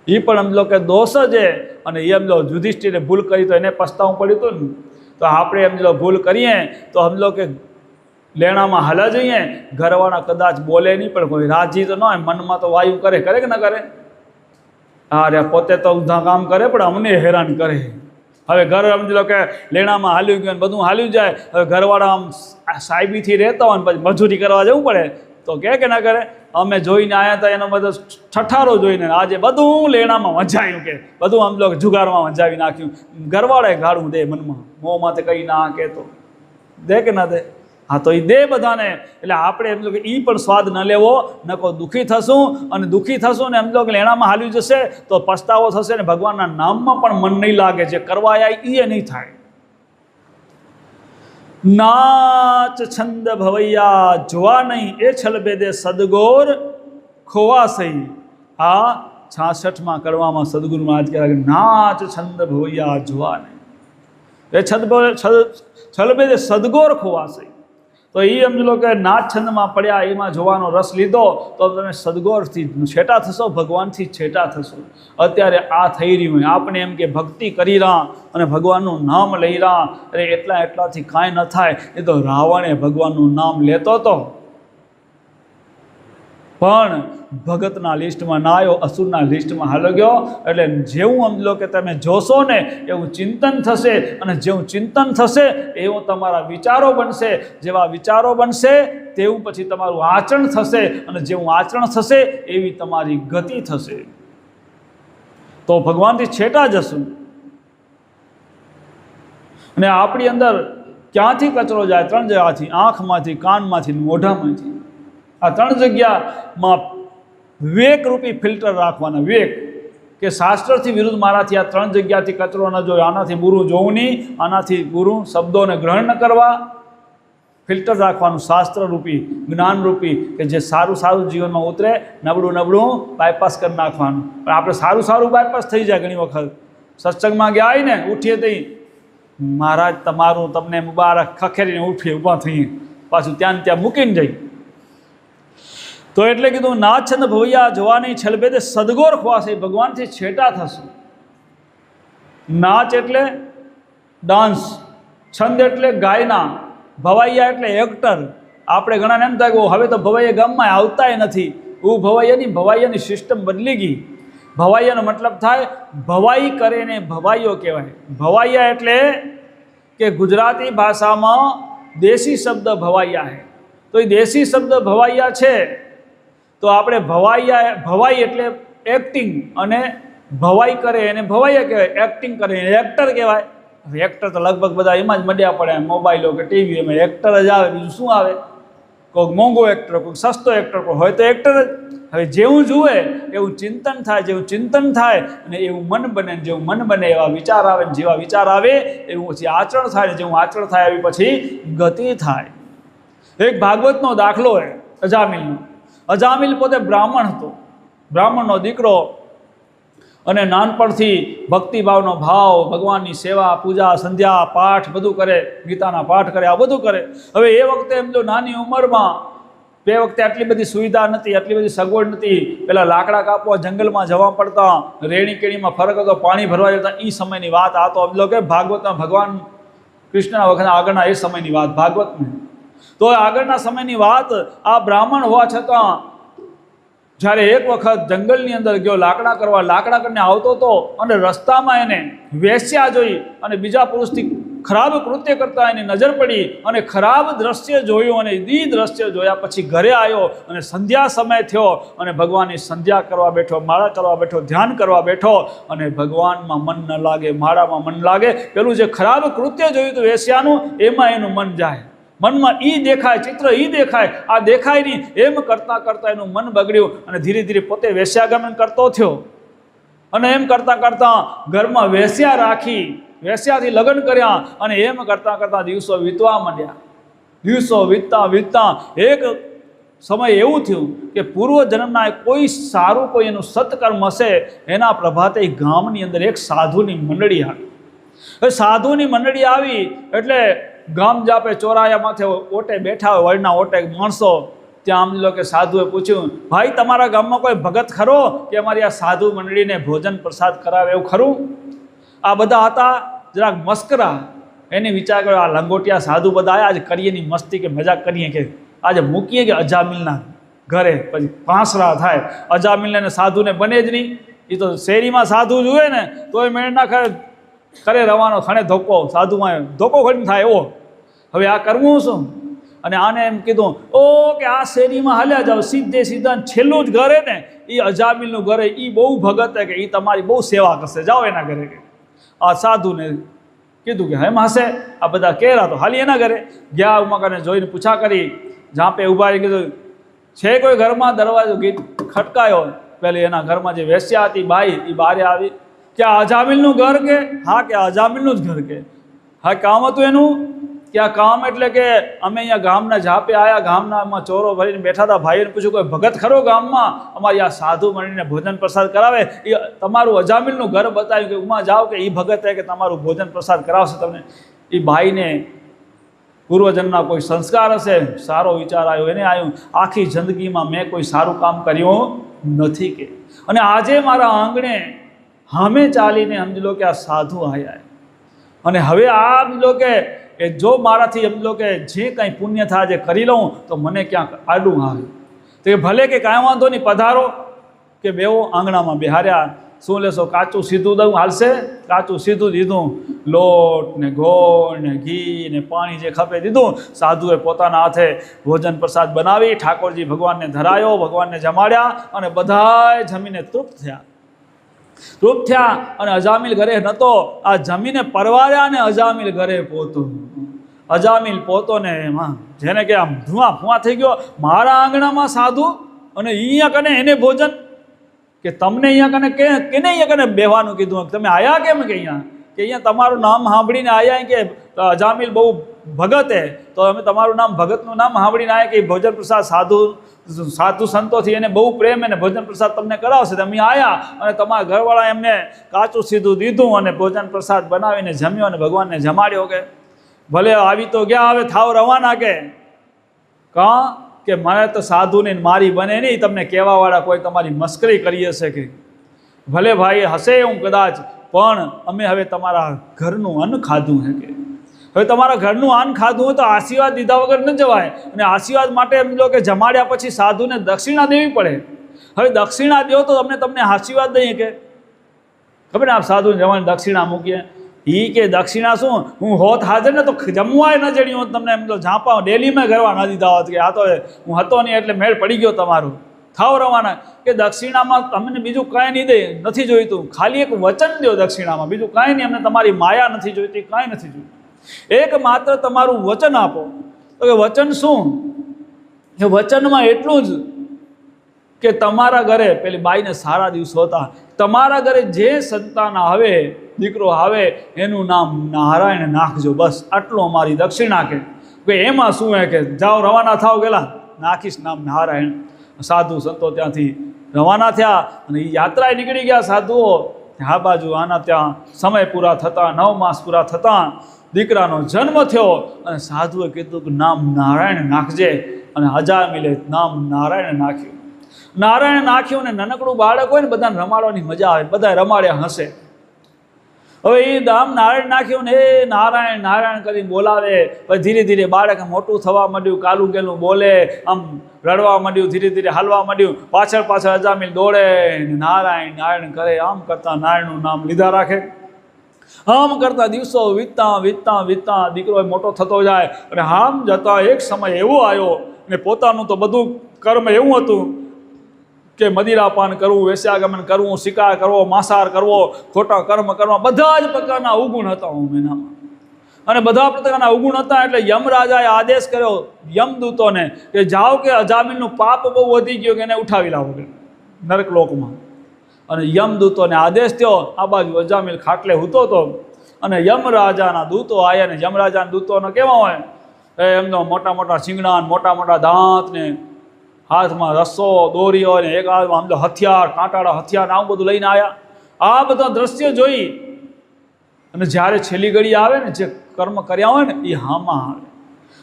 એ પણ સમજી લો કે દોષ જ છે. અને એમ લો યુધિષ્ઠિરે ભૂલ કરી તો એને પસ્તાવું પડ્યું હતું ને. તો આપણે સમજી લો ભૂલ કરીએ તો સમજી લો કે લેણામાં હાલા જઈએ, ઘરવાળા કદાચ બોલે નહીં પણ કોઈ રાજી તો ન હોય, મનમાં તો વાયુ કરે, કરે કે ન કરે? હા રે પોતે તો ઊંધા કામ કરે પણ અમને હેરાન કરે. હવે ઘર સમજી લો કે લેણામાં હાલ્યું ગયું બધું હાલ્યું જાય. હવે ઘરવાળા આમ સાહેબીથી રહેતા હોય ને પછી મજૂરી કરવા જવું પડે તો કે ના કરે? અમે જોઈને આવ્યા હતા એનો બધો ઠઠારો જોઈને આજે બધું લેણામાં વંચાયું, કે બધું આમ લો જુગારમાં વંચાવી નાખ્યું. ઘરવાળાએ ગાળું દે મનમાં, મોંમાં તે કંઈ ના કે તો દે કે ના દે? હા તો એ દે બધાને. એટલે આપણે એમ લો કે એ પણ સ્વાદ ન લેવો, નકો દુઃખી થશું. અને દુઃખી થશું ને એમ લો કે લેણામાં હાલ્યું જશે તો પસ્તાવો થશે ને ભગવાનના નામમાં પણ મન નહીં લાગે. જે કરવા આવ્યા એ નહીં થાય. નાચ છંદ ભવૈયા જોવા નહીં એ છલભેદે સદગોર ખોવા સહી. આ 66માં કડવામાં સદગુરુ મહારાજ કહેવાય કે નાચ છંદ ભવૈયા જોવા નહીં એ છલભેદે સદગોર ખોવા સહી. તો એ સમજી લો કે નાચ છંદમાં પડ્યા એમાં જોવાનો રસ લીધો તો તમે સદગોરથી છેટા થશો, ભગવાનથી છેટા થશો. અત્યારે આ થઈ રહ્યું હોય, આપણે એમ કે ભક્તિ કરી રહ્યા અને ભગવાનનું નામ લઈ રહ્યા, અરે એટલાથી કાંઈ ન થાય. એ તો રાવણે ભગવાનનું નામ લેતો હતો પણ ભગતના લિસ્ટમાં ના આવ્યો, અસુરના લિસ્ટમાં હાલો ગયો. એટલે જેવું સમજી લો કે તમે જોશો ને એવું ચિંતન થશે, અને જેવું ચિંતન થશે એવું તમારા વિચારો બનશે, જેવા વિચારો બનશે તેવું પછી તમારું આચરણ થશે, અને જેવું આચરણ થશે એવી તમારી ગતિ થશે. તો ભગવાનથી છેટા જશું. અને આપણી અંદર ક્યાંથી કચરો જાય? 3 જગ્યાથી, આંખમાંથી, કાનમાંથી, મોઢામાંથી. આ 3 જગ્યામાં વિવેકરૂપી ફિલ્ટર રાખવાના. વિવેક કે શાસ્ત્રથી વિરુદ્ધ મારાથી આ 3 જગ્યાથી કચરો ન જોયો, આનાથી બુરું જોવું નહીં, આનાથી બુરું શબ્દોને ગ્રહણ ન કરવા. ફિલ્ટર રાખવાનું શાસ્ત્રરૂપી, જ્ઞાનરૂપી, કે જે સારું સારું જીવનમાં ઉતરે, નબળું નબળું બાયપાસ કરી નાખવાનું. પણ આપણે સારું સારું બાયપાસ થઈ જાય. ઘણી વખત સત્સંગમાં ગયા હોય ને ઉઠીએ તઈ મહારાજ તમારું તમને મુબારક ખખેરીને ઉઠીએ, ઊભા થઈએ, પાછું ત્યાં મૂકીને જઈ. તો એટલે કીધું નાચ છંદ ભવૈયા જોવા નહીં છલભેદે સદગોર ખવાશે. ભગવાનથી છેટા થશું. નાચ એટલે ડાન્સ, છંદ એટલે ગાયના, ભવૈયા એટલે એક્ટર, આપણે ઘણાને એમ થાય કે હવે તો ભવાઈયા ગામમાં આવતાય નથી. ભવાઈયાની સિસ્ટમ બદલી ગઈ. ભવાઈયાનો મતલબ થાય ભવાઈ કરે ને ભવાઈઓ કહેવાય. ભવાઈયા એટલે કે ગુજરાતી ભાષામાં દેશી શબ્દ ભવાઈયા છે. તો એ દેશી શબ્દ ભવાઈયા છે. તો આપણે ભવાઈ એટલે એક્ટિંગ, અને ભવાઈ કરે એને ભવાઈયા કહેવાય. એક્ટિંગ કરે એને એક્ટર કહેવાય. એક્ટર તો લગભગ બધા એમાં જ મડ્યા પડે, મોબાઈલો કે ટીવી એમાં એક્ટર જ આવે, બીજું શું આવે? કોઈક મોંઘો એક્ટર, કોઈક સસ્તો એક્ટર, કોઈ હોય તો એક્ટર જ. હવે જેવું જુએ એવું ચિંતન થાય, જેવું ચિંતન થાય અને એવું મન બને, જેવું મન બને એવા વિચાર આવે, જેવા વિચાર આવે એવું પછી આચરણ થાય, જેવું આચરણ થાય એવી પછી ગતિ થાય. એક ભાગવતનો દાખલો છે અજામિલનો. અજામિલ પોતે બ્રાહ્મણ હતો, બ્રાહ્મણનો દીકરો, અને નાનપણથી ભક્તિભાવનો ભાવ, ભગવાનની સેવા, પૂજા, સંધ્યા, પાઠ બધું કરે, ગીતાના પાઠ કરે, આ બધું કરે. હવે એ વખતે એમ જો નાની ઉંમરમાં, તે વખતે આટલી બધી સુવિધા નથી, આટલી બધી સગવડ નથી. પેલા લાકડા કાપવા જંગલમાં જવા પડતા, રેણી કેણીમાં ફરક હતો, પાણી ભરવા જતા. એ સમયની વાત. આ તો અમ કે ભાગવતમાં ભગવાન કૃષ્ણના વખત આગળના એ સમયની વાત ભાગવતમાં. તો આગળના સમયની વાત. આ બ્રાહ્મણ હોવા છતાં જ્યારે એક વખત જંગલની અંદર ગયો લાકડા કરવા, લાકડા કરીને આવતો હતો અને રસ્તામાં એને વેશ્યા જોઈ અને બીજા પુરુષથી ખરાબ કૃત્ય કરતા એની નજર પડી અને ખરાબ દ્રશ્ય જોયું. અને એ દ્રશ્ય જોયા પછી ઘરે આવ્યો અને સંધ્યા સમય થયો અને ભગવાનની સંધ્યા કરવા બેઠો, માળા કરવા બેઠો, ધ્યાન કરવા બેઠો અને ભગવાનમાં મન ન લાગે, માળામાં મન લાગે. પેલું જે ખરાબ કૃત્ય જોયું હતું વેશ્યાનું, એમાં એનું મન જાય. મનમાં ઈ દેખાય, ચિત્ર ઈ દેખાય, આ દેખાય નહીં. એમ કરતાં કરતાં એનું મન બગડ્યું અને ધીરે ધીરે પોતે વેશ્યાગમન કરતો થયો. અને એમ કરતાં કરતાં ઘરમાં વેશ્યા રાખી, વેશ્યાથી લગ્ન કર્યા અને એમ કરતાં કરતાં દિવસો વીતવા માંડ્યા. દિવસો વીતતા વીતતા એક સમય એવું થયું કે પૂર્વજન્મના કોઈ સારું, કોઈ એનું સત્કર્મ હશે, એના પ્રભાતે ગામની અંદર એક સાધુની મંડળી આવી. એ સાધુની મંડળી આવી એટલે ગામ જાપે ચોરાયા માથે ઓટે બેઠા હોય, વળના ઓટે માણસો. ત્યાં આમ લો કે સાધુએ પૂછ્યું, ભાઈ તમારા ગામમાં કોઈ ભગત ખરો કે અમારી આ સાધુ મંડળીને ભોજન પ્રસાદ કરાવે એવું ખરું? આ બધા હતા જરાક મસ્કરા. એને વિચાર કર્યો આ લંગોટિયા સાધુ બધા આવ્યા, આજે કરીએ ની મસ્તી કે મજાક કરીએ, કે આજે મૂકીએ કે અજામિલના ઘરે, પછી પાંસરા થાય. અજામિલને સાધુને બને જ નહીં. એ તો શેરીમાં સાધુ જુએ ને તોય મેળ ના કરે રવાનો, ખણે ધોકો, સાધુમાં ધોકો ખડીને થાય એવો. હવે આ કરવું શું? અને આને એમ કીધું કે આ શેરીમાં હાલ્યા જાઓ, સીધે સીધા છેલ્લું જ ઘરે ને એ અજામિલનું ઘરે, એ બહુ ભગત કે એ તમારી બહુ સેવા કરશે, જાઓ એના ઘરે. કે આ સાધુને કીધું કે એમ હશે. આ બધા કહેરા તો હાલી એના ઘરે ગયા. ઉમાકાને જોઈને પૂછા કરી, ઝાંપે ઊભા રહી કીધું છે કોઈ ઘરમાં? દરવાજો ગીત ખટકાયો. પેલી એના ઘરમાં જે વેશ્યા હતી બાઈ, એ બારે આવી. કે આ અજામિલનું ઘર? કે હા. કે અજામિલનું જ ઘર? કે હા. કામ હતું એનું? કે આ કામ એટલે કે અમે અહીંયા ગામના ઝાપે આવ્યા, ગામનામાં ચોરો ભરીને બેઠા હતા. ભાઈને પૂછ્યું કોઈ ભગત ખરો ગામમાં? અમારી આ સાધુ મળીને ભોજન પ્રસાદ કરાવે. એ તમારું અજામિલનું ઘર બતાવ્યું કે ઉમાં જાઓ, કે એ ભગત કે તમારું ભોજન પ્રસાદ કરાવશે તમને. એ ભાઈને પૂર્વજન્મના કોઈ સંસ્કાર હશે, સારો વિચાર આવ્યો એને. આવ્યું આખી જિંદગીમાં મેં કોઈ સારું કામ કર્યું નથી. કે અને આજે મારા આંગણે હામે ચાલીને સમજી લો કે આ સાધુ આવ્યા. અને હવે આ સમજી લો કે જો મારાથી સમજી લો કે જે કંઈ પુણ્ય થાય જે કરી લઉં તો મને ક્યાંક આડું આવે. તો એ ભલે કે કાંઈ વાંધો નહીં, પધારો. કે બેવો આંગણામાં બેહાર્યા. શું લેશો? કાચું સીધું દઉં હાલશે? કાચું સીધું દીધું. લોટ ને ગોળ ને ઘી ને પાણી જે ખપે દીધું. સાધુએ પોતાના હાથે ભોજન પ્રસાદ બનાવી ઠાકોરજી ભગવાનને ધરાયો, ભગવાનને જમાડ્યા અને બધાએ જમીને તૃપ્ત થયા. તૃપ્ત થયા અને અજામિલ ઘરે નહોતો. આ જમીને પરવાર્યા અને અજામિલ ઘરે પહોંચો. અજામિલ પહોંચો ને એમાં જેને કે આમ ધુઆ ફુઆ થઈ ગયો. મારા આંગણામાં સાધુ અને અહીંયા કને એને ભોજન, કે તમને અહીંયા કને કેને અહીંયા કને બેહવાનું કીધું? તમે આયા કેમ? કે અહીંયા કે અહીંયા તમારું નામ સાંભળીને આવ્યા. કે અજામિલ બહુ ભગત હે, તો અમે તમારું નામ, ભગતનું નામ સાંભળીને આવ્યા કે ભોજન પ્રસાદ સાધુ સંતોથી એને બહુ પ્રેમ અને ભોજન પ્રસાદ તમને કરાવશે. તમે આવ્યા અને તમારા ઘરવાળા એમને કાચું સીધું દીધું અને ભોજન પ્રસાદ બનાવીને જમ્યો અને ભગવાનને જમાડ્યો. કે ભલે આવી તો ગયા, હવે થાવ રવાના. કે કાં? કે મને તો સાધુને મારી બને નહીં, તમને કહેવાવાળા કોઈ તમારી મસ્કરી કરી હશે. કે ભલે ભાઈ હશે એવું કદાચ, પણ અમે હવે તમારા ઘરનું અન્ન ખાધું હે. કે હવે તમારા ઘરનું આન ખાધું હોય તો આશીર્વાદ દીધા વગર ન જવાય, અને આશીર્વાદ માટે એમ લો કે જમાડ્યા પછી સાધુને દક્ષિણા દેવી પડે. હવે દક્ષિણા દો તો તમને આશીર્વાદ દઈએ કે ખબર ને, આપ સાધુને જમાડીને દક્ષિણા મૂકીએ, એ કે દક્ષિણા શું, હું હોત હાજર ને તો જમવાય ન જડ્યું હોત તમને, એમ તો ઝાંપા ડેલીમાં કરવા ન દીધા હોત કે આ તો હું હતો નહીં એટલે મેળ પડી ગયો તમારું, થાવ રવાના. કે દક્ષિણામાં તમને બીજું કાંઈ નહીં દે, નથી જોઈતું, ખાલી એક વચન દો દક્ષિણામાં, બીજું કાંઈ નહીં, અમને તમારી માયા નથી જોઈતી, કાંઈ નથી જોઈતું, એક માત્ર તમારું વચન આપો. તો કે વચન શું? એ વચનમાં એટલું જ કે તમારા ઘરે પેલી બાઈને સારા દિવસો હતા, તમારા ઘરે જે સંતાન આવે, દીકરો આવે, એનું નામ નારાયણ નાખજો, બસ આટલું અમારી દક્ષિણા. કે એમાં શું હે કે જાઓ રવાના થાવ, ગયેલા નાખીશ નામ નારાયણ. સાધુ સંતો ત્યાંથી રવાના થયા અને એ યાત્રાએ નીકળી ગયા સાધુઓ. આ બાજુ આના ત્યાં સમય પૂરા થતા, 9 માસ પૂરા થતા દીકરાનો જન્મ થયો, અને સાધુએ કીધું કે નામ નારાયણ નાખજે, અને અજામિલે નામ નારાયણ નાખ્યું. નારાયણ નાખ્યું, ને નાનકડું બાળક હોય ને બધાને રમાડવાની મજા આવે, બધા રમાડ્યા હશે. હવે એ નામ નારાયણ નાખ્યું ને એ નારાયણ નારાયણ કરીને બોલાવે, પછી ધીરે ધીરે બાળક મોટું થવા માંડ્યું, કાલું ગેલું બોલે, આમ રડવા માંડ્યું, ધીરે ધીરે હાલવા માંડ્યું, પાછળ પાછળ અજામિલ દોડે, નારાયણ નારાયણ કરે, આમ કરતા નારાયણનું નામ લીધા રાખે. આમ કરતા દિવસો વીતતા વીતતા વીતતા દીકરો મોટો થતો જાય, અને આમ જતા એક સમય એવો આવ્યો ને પોતાનું તો બધું કર્મ એવું હતું કે મદિરાપાન કરવું, વેશ્યાગમન કરવું, શિકાર કરવો, માંસાહાર કરવો, ખોટા કર્મ કરવા, બધા જ પ્રકારના અવગુણ હતા એનામાં. અને બધા પ્રકારના અવગુણ હતા એટલે યમરાજાએ આદેશ કર્યો યમદૂતોને કે જાઓ કે અજામિલનું પાપ બહુ વધી ગયું કે એને ઉઠાવી લાવો નરકલોકમાં. અને યમદૂતોને આદેશ થયો, આ બાજુ અજામિલ ખાટલે હૂતો હતો, અને યમરાજાના દૂતો આવ્યા. ને યમરાજાના દૂતોનો કેવા હોય, એમનો મોટા મોટા શિંગડા, મોટા મોટા દાંત, ને હાથમાં રસ્સો દોરીઓ, ને એક હાથમાં આમ તો હથિયાર, કાંટાળા હથિયાર, આવું બધું લઈને આવ્યા. આ બધા દ્રશ્ય જોઈ અને જ્યારે છેલ્લી ઘડી આવે ને, જે કર્મ કર્યા હોય ને એ હામાં આવે.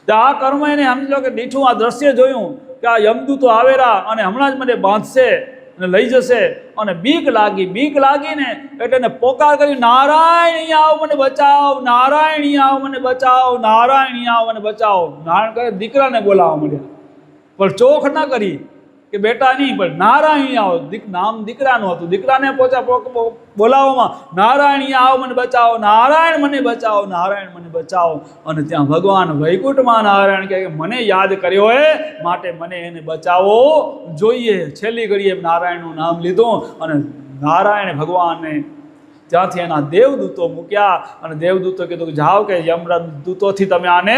તો આ કર્મ એને સમજો કે દીઠું આ દ્રશ્ય જોયું કે આ યમદૂતો આવેરા અને હમણાં જ મને બાંધશે અને લઈ જશે, અને બીક લાગીને એટલે એને પોકાર કરી, નારાયણ અહીંયા આવ મને બચાવ, નારાયણ અહીંયા આવ મને બચાવ, નારાયણ અહીંયા આવ મને બચાવ. નારાયણ કરે દીકરાને બોલાવવા મળ્યા, પણ ચોખ ના કરી કે બેટા નહીં, પણ નારાયણ આવો, નામ દીકરાનું હતું, દીકરાને બોલાવવામાં નારાયણ આવ મને બચાવો, નારાયણ મને બચાવો, નારાયણ મને બચાવો. અને ત્યાં ભગવાન વૈકુંઠમાં નારાયણ કહે કે મને યાદ કર્યો હે માટે મને એને બચાવો જોઈએ. છેલ્લી ઘડીએ નારાયણનું નામ લીધું, અને નારાયણ ભગવાનને ત્યાંથી એના દેવદૂતો મૂક્યા, અને દેવદૂતો કીધું કે જાઓ કે યમદૂતોથી તમે આને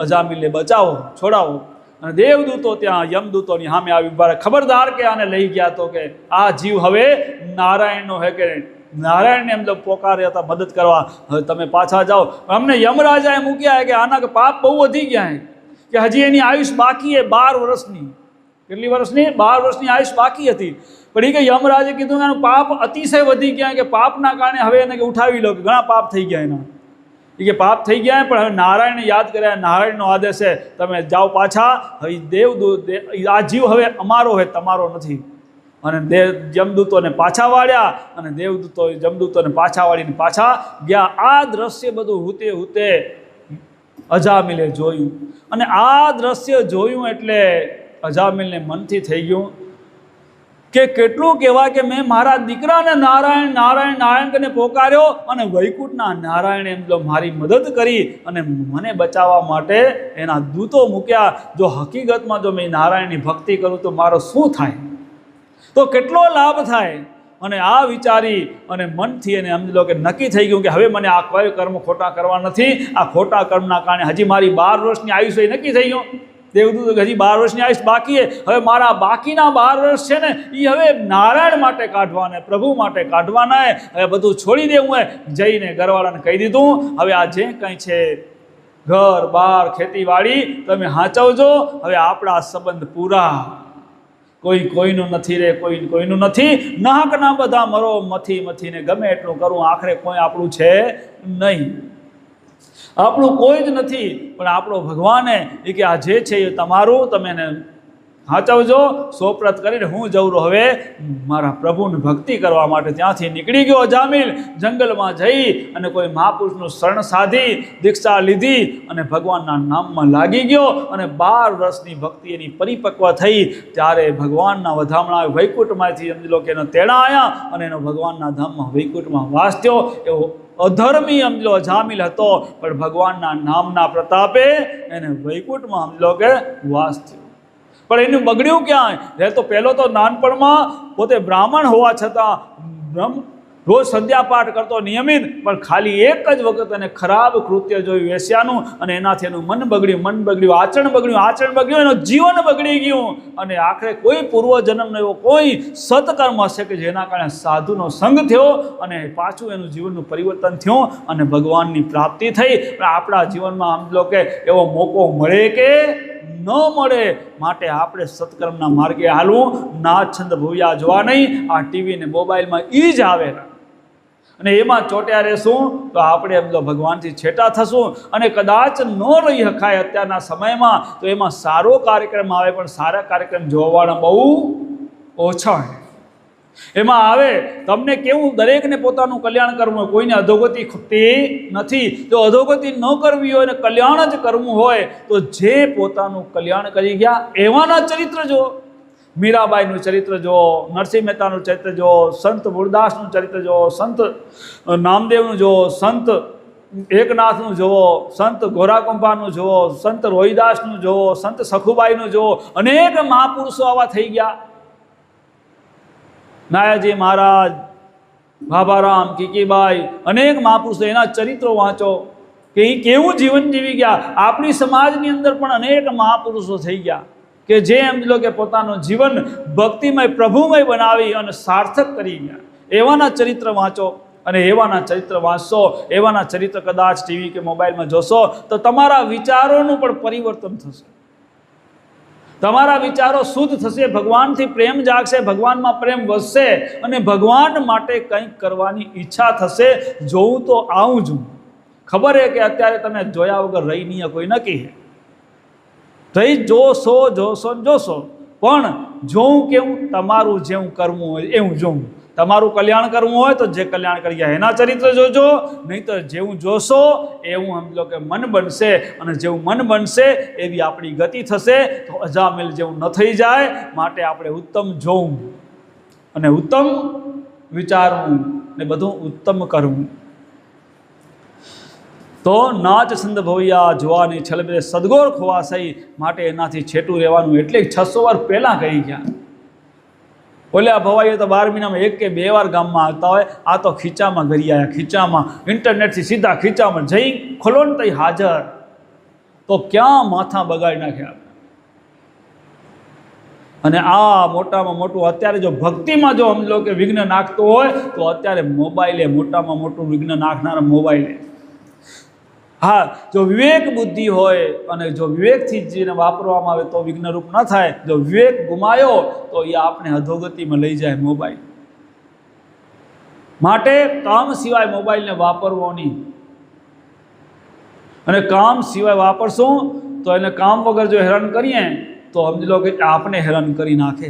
અજામિલને બચાવો, છોડાવો. અને દેવદૂતો ત્યાં યમદૂતોની સામે આવી ખબરદાર કે આને લઈ ગયા તો કે આ જીવ હવે નારાયણનો હે, કે નારાયણને એમ પોકાર્યા હતા મદદ કરવા, હવે તમે પાછા જાઓ. અમને યમરાજાએ મૂક્યા કે આના પાપ બહુ વધી ગયા કે હજી એની આયુષ બાકી હે 12 વર્ષની. કેટલી વર્ષની? 12 વર્ષની આયુષ બાકી હતી. પણ એ કે યમરાજે કીધું એનું પાપ અતિશય વધી ગયા, કે પાપના કારણે હવે એને કે ઉઠાવી લો, કે ઘણા પાપ થઈ ગયા એના, કે પાપ થઈ ગયા. પણ હવે નારાયણને યાદ કર્યા, નારાયણનો આદેશ છે તમે જાઓ પાછા, હવે દેવદૂત આ જીવ હવે અમારો હે, તમારો નથી. અને યમદૂતોને પાછા વાળ્યા, અને દેવદૂતો યમદૂતોને પાછા વાળીને પાછા ગયા. આ દ્રશ્ય બધું હુતે અજામિલે જોયું, અને આ દ્રશ્ય જોયું એટલે અજામિલને મનથી થઈ ગયું કે કેટલું કહેવાય કે મેં મારા દીકરાને નારાયણ નારાયણ નારાયણ કરીને પોકાર્યો, અને વૈકુંઠના નારાયણે એમ મારી મદદ કરી અને મને બચાવવા માટે એના દૂતો મૂક્યા. જો હકીકતમાં જો મેં નારાયણની ભક્તિ કરું તો મારો શું થાય, તો કેટલો લાભ થાય. અને આ વિચારી અને મનથી એને સમજી લો કે નક્કી થઈ ગયું કે હવે મને આ કોઈ કર્મ ખોટા કરવા નથી, આ ખોટા કર્મના કારણે હજી મારી 12 વર્ષની આયુષ્ય નક્કી થઈ ગયું. દેવદૂત હજી 12 વર્ષની આયુષ બાકી છે, હવે મારા બાકીના 12 વર્ષ છે ને એ હવે નારાયણ માટે કાઢવાના, પ્રભુ માટે કાઢવાના. હવે બધું છોડી દેવું હોય. જઈને ઘરવાળાને કહી દીધું, હવે આ જે કંઈ છે ઘર બાર ખેતીવાડી તમે હાચવજો, હવે આપણા સંબંધ પૂરા, કોઈ કોઈનું નથી રે, કોઈ કોઈનું નથી. નાહકના બધા મરો મથીને ગમે એટલું કરું, આખરે કોઈ આપણું છે નહીં, આપણું કોઈ જ નથી. પણ આપણો ભગવાને એ કે આ જે છે એ તમારું, તમે એને સાચવજો, સોપ્રત કરીને હું જઉં હવે મારા પ્રભુની ભક્તિ કરવા માટે. ત્યાંથી નીકળી ગયો અજામિલ, જંગલમાં જઈ અને કોઈ મહાપુરુષનું શરણ સાધી, દીક્ષા લીધી અને ભગવાનના નામમાં લાગી ગયો. અને 12 વર્ષની ભક્તિ એની પરિપક્વ થઈ ત્યારે ભગવાનના વધામણા વૈકુંઠમાંથી સમજી લો કે એનો તેડા આવ્યા અને એનો ભગવાનના ધામમાં વૈકુંઠમાં વાસ થયો. એવો અધર્મી સમજી લો અજામિલ હતો, પણ ભગવાનના નામના પ્રતાપે એને વૈકુંઠમાં સમજી લો કે વાસ થયો. પણ એનું બગડ્યું ક્યાં? એ તો પહેલો તો નાનપણમાં પોતે બ્રાહ્મણ હોવા છતાં રોજ સંધ્યાપાઠ કરતો નિયમિત, પણ ખાલી એક જ વખત એને ખરાબ કૃત્ય જોયું વેશ્યાનું, અને એનાથી એનું મન બગડ્યું, આચરણ બગડ્યું, એનું જીવન બગડી ગયું. અને આખરે કોઈ પૂર્વજન્મનો એવો કોઈ સત્કર્મ હશે કે જેના કારણે સાધુનો સંગ થયો અને પાછું એનું જીવનનું પરિવર્તન થયું અને ભગવાનની પ્રાપ્તિ થઈ. પણ આપણા જીવનમાં આમ લો કે એવો મોકો મળે કે ન મળે, માટે આપણે સત્કર્મના માર્ગે હાલવું, નાદ છંદ ભૂયા જોવા નહીં. આ ટીવી ને મોબાઈલમાં ઈ જ આવે અને એમાં ચોટ્યા રહેશું તો આપણે એમ તો ભગવાનથી છેટા થશું. અને કદાચ ન રહી શકાય અત્યારના સમયમાં તો એમાં સારો કાર્યક્રમ આવે, પણ સારા કાર્યક્રમ જોવાના બહુ ઓછા હોય. એમાં આવે તમને કેવું, દરેકને પોતાનું કલ્યાણ કરવું હોય, કોઈને અધોગતિ ખપતી નથી. જો અધોગતિ ન કરવી હોય અને કલ્યાણ જ કરવું હોય તો જે પોતાનું કલ્યાણ કરી ગયા એવાના ચરિત્ર જો. મીરાબાઈનું ચરિત્ર જો, નરસિંહ મહેતાનું ચરિત્ર જો, સંત મૂળદાસનું ચરિત્ર જો, સંત નામદેવનું જો, સંત એકનાથનું જુઓ, સંત ગોરાકુંભાનું જુઓ, સંત રોહિદાસનું જુઓ, સંત સખુબાઈનું જુઓ. અનેક મહાપુરુષો આવા થઈ ગયા. નાયાજી મહારાજ, ભાભારામ, કીકીબાઈ, અનેક મહાપુરુષો, એના ચરિત્રો વાંચો કે એ કેવું જીવન જીવી ગયા. આપણી સમાજની અંદર પણ અનેક મહાપુરુષો થઈ ગયા કે જે એમ લો કે પોતાનું જીવન ભક્તિમય પ્રભુમય બનાવી અને સાર્થક કરી ગયા. એવાના ચરિત્ર વાંચો, અને એવાના ચરિત્ર વાંચશો, એવાના ચરિત્ર કદાચ ટીવી કે મોબાઈલમાં જોશો તો તમારા વિચારોનું પણ પરિવર્તન થશે. તમારા વિચારો શુદ્ધ થશે, ભગવાનથી પ્રેમ જાગશે, ભગવાનમાં પ્રેમ વધશે અને ભગવાન માટે કંઈક કરવાની ઈચ્છા થશે. જોઉં તો આવું જ. ખબર છે કે અત્યારે તમે જોયા વગર રહી નહીં કોઈ નક્કી છે. રહી જોશો, પણ જોઉં કેવું? તમારું જેવું કરવું હોય એવું જોઉં. તમારું કલ્યાણ કરવું હોય તો જે કલ્યાણ કરી ગયા એના ચરિત્ર જોજો, નહીં તો જેવું જોશો એવું સમજો કે મન બનશે, અને જેવું મન બનશે એવી આપણી ગતિ થશે. તો અજામિલ જેવું ન થઈ જાય, માટે આપણે ઉત્તમ જોવું અને ઉત્તમ વિચારવું ને બધું ઉત્તમ કરવું. તો નાચ છંદ ભવ્યા જોવાની છલબે સદગોર ખોવાશઈ, માટે એનાથી છેટું રહેવાનું. એટલે 600 વાર પહેલાં કહી ગયા. ઓલ્યા ભવાઈએ તો 12 મહિનામાં 1 કે 2 વાર ગામમાં આવતા હોય. આ તો ખીચામાં ઘરી આવ્યા, ખીચામાં ઇન્ટરનેટથી સીધા ખીચામાં જઈ ખોલો ને તઈ હાજર. તો ક્યાં માથા બગાડી નાખ્યા. અને આ મોટામાં મોટું અત્યારે જો ભક્તિમાં જો સમજો કે વિઘ્ન નાખતો હોય તો અત્યારે મોબાઈલે મોટામાં મોટું વિઘ્ન નાખનારા મોબાઈલે. હા, જો વિવેક બુદ્ધિ હોય અને જો વિવેકથી જેને વાપરવામાં આવે તો વિઘ્નરૂપ ન થાય. જો વિવેક ગુમાયો તો એ આપણે અધોગતિમાં લઈ જાય મોબાઈલ. માટે કામ સિવાય મોબાઈલને વાપરવો નહીં. અને કામ સિવાય વાપરશું તો એને કામ વગર જો હેરાન કરીએ તો સમજી લો કે આપણે હેરાન કરી નાખે.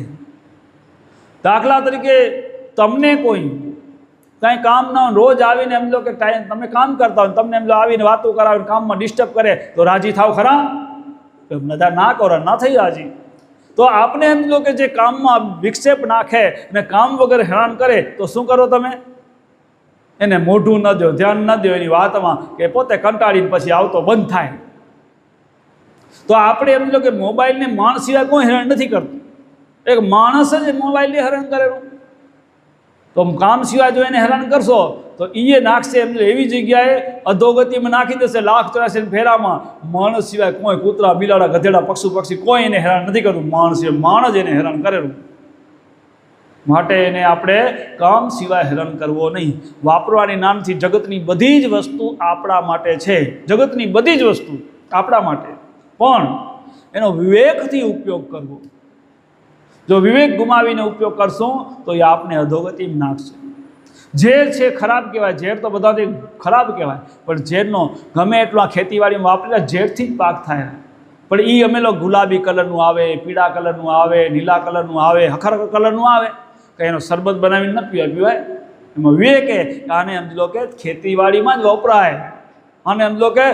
દાખલા તરીકે તમને કોઈ કાંઈ કામ ન રોજ આવીને એમ લો કે ટાઈમ તમે કામ કરતા હોય, તમને એમ લો આવીને વાતો કરાવીને કામમાં ડિસ્ટર્બ કરે તો રાજી થાવ ખરા? ના કરો, ના થઈ રાજી. તો આપણે એમ લો કે જે કામમાં વિક્ષેપ નાખે અને કામ વગર હેરાન કરે તો શું કરો તમે? એને મોઢું ન દો, ધ્યાન ન દો એની વાતમાં, કે પોતે કંટાળીને પછી આવતો બંધ થાય. તો આપણે એમ લો કે મોબાઈલને માણસ સિવાય કોઈ હેરાન નથી કરતું. એક માણસ જ મોબાઈલને હેરાન કરેલું. તો કામ સિવાય જો એને હેરાન કરશો તો એ નાખશે એમ એવી જગ્યાએ અધોગતિમાં નાખી દેશે 1,84 ફેરામાં. માણસ સિવાય કોઈ કૂતરા, બિલાડા, ગધેડા, પક્ષી કોઈ એને હેરાન નથી કરતું. માણસ જ એને હેરાન કરેલું. માટે એને આપણે કામ સિવાય હેરાન કરવો નહીં. વાપરવાની નામથી જગતની બધી જ વસ્તુ આપણા માટે છે. જગતની બધી જ વસ્તુ આપણા માટે, પણ એનો વિવેકથી ઉપયોગ કરવો. જો વિવેક ગુમાવીને ઉપયોગ કરશું તો એ આપને અધોગતિમાં નાખશે. ઝેર છે ખરાબ કહેવાય, ઝેર તો બધાથી ખરાબ કહેવાય, પણ ઝેરનો ગમે એટલો આ ખેતીવાડીમાં વાપરેલા ઝેરથી જ પાક થાય. પણ એ અમે લોકો ગુલાબી કલરનું આવે, પીળા કલરનું આવે, નીલા કલરનું આવે, હખર કલરનું આવે, કે એનો શરબત બનાવીને ન પીવાય. એમાં વિવેકે આને સમજી લો કે ખેતીવાડીમાં જ વપરાય, અને સમજી લો કે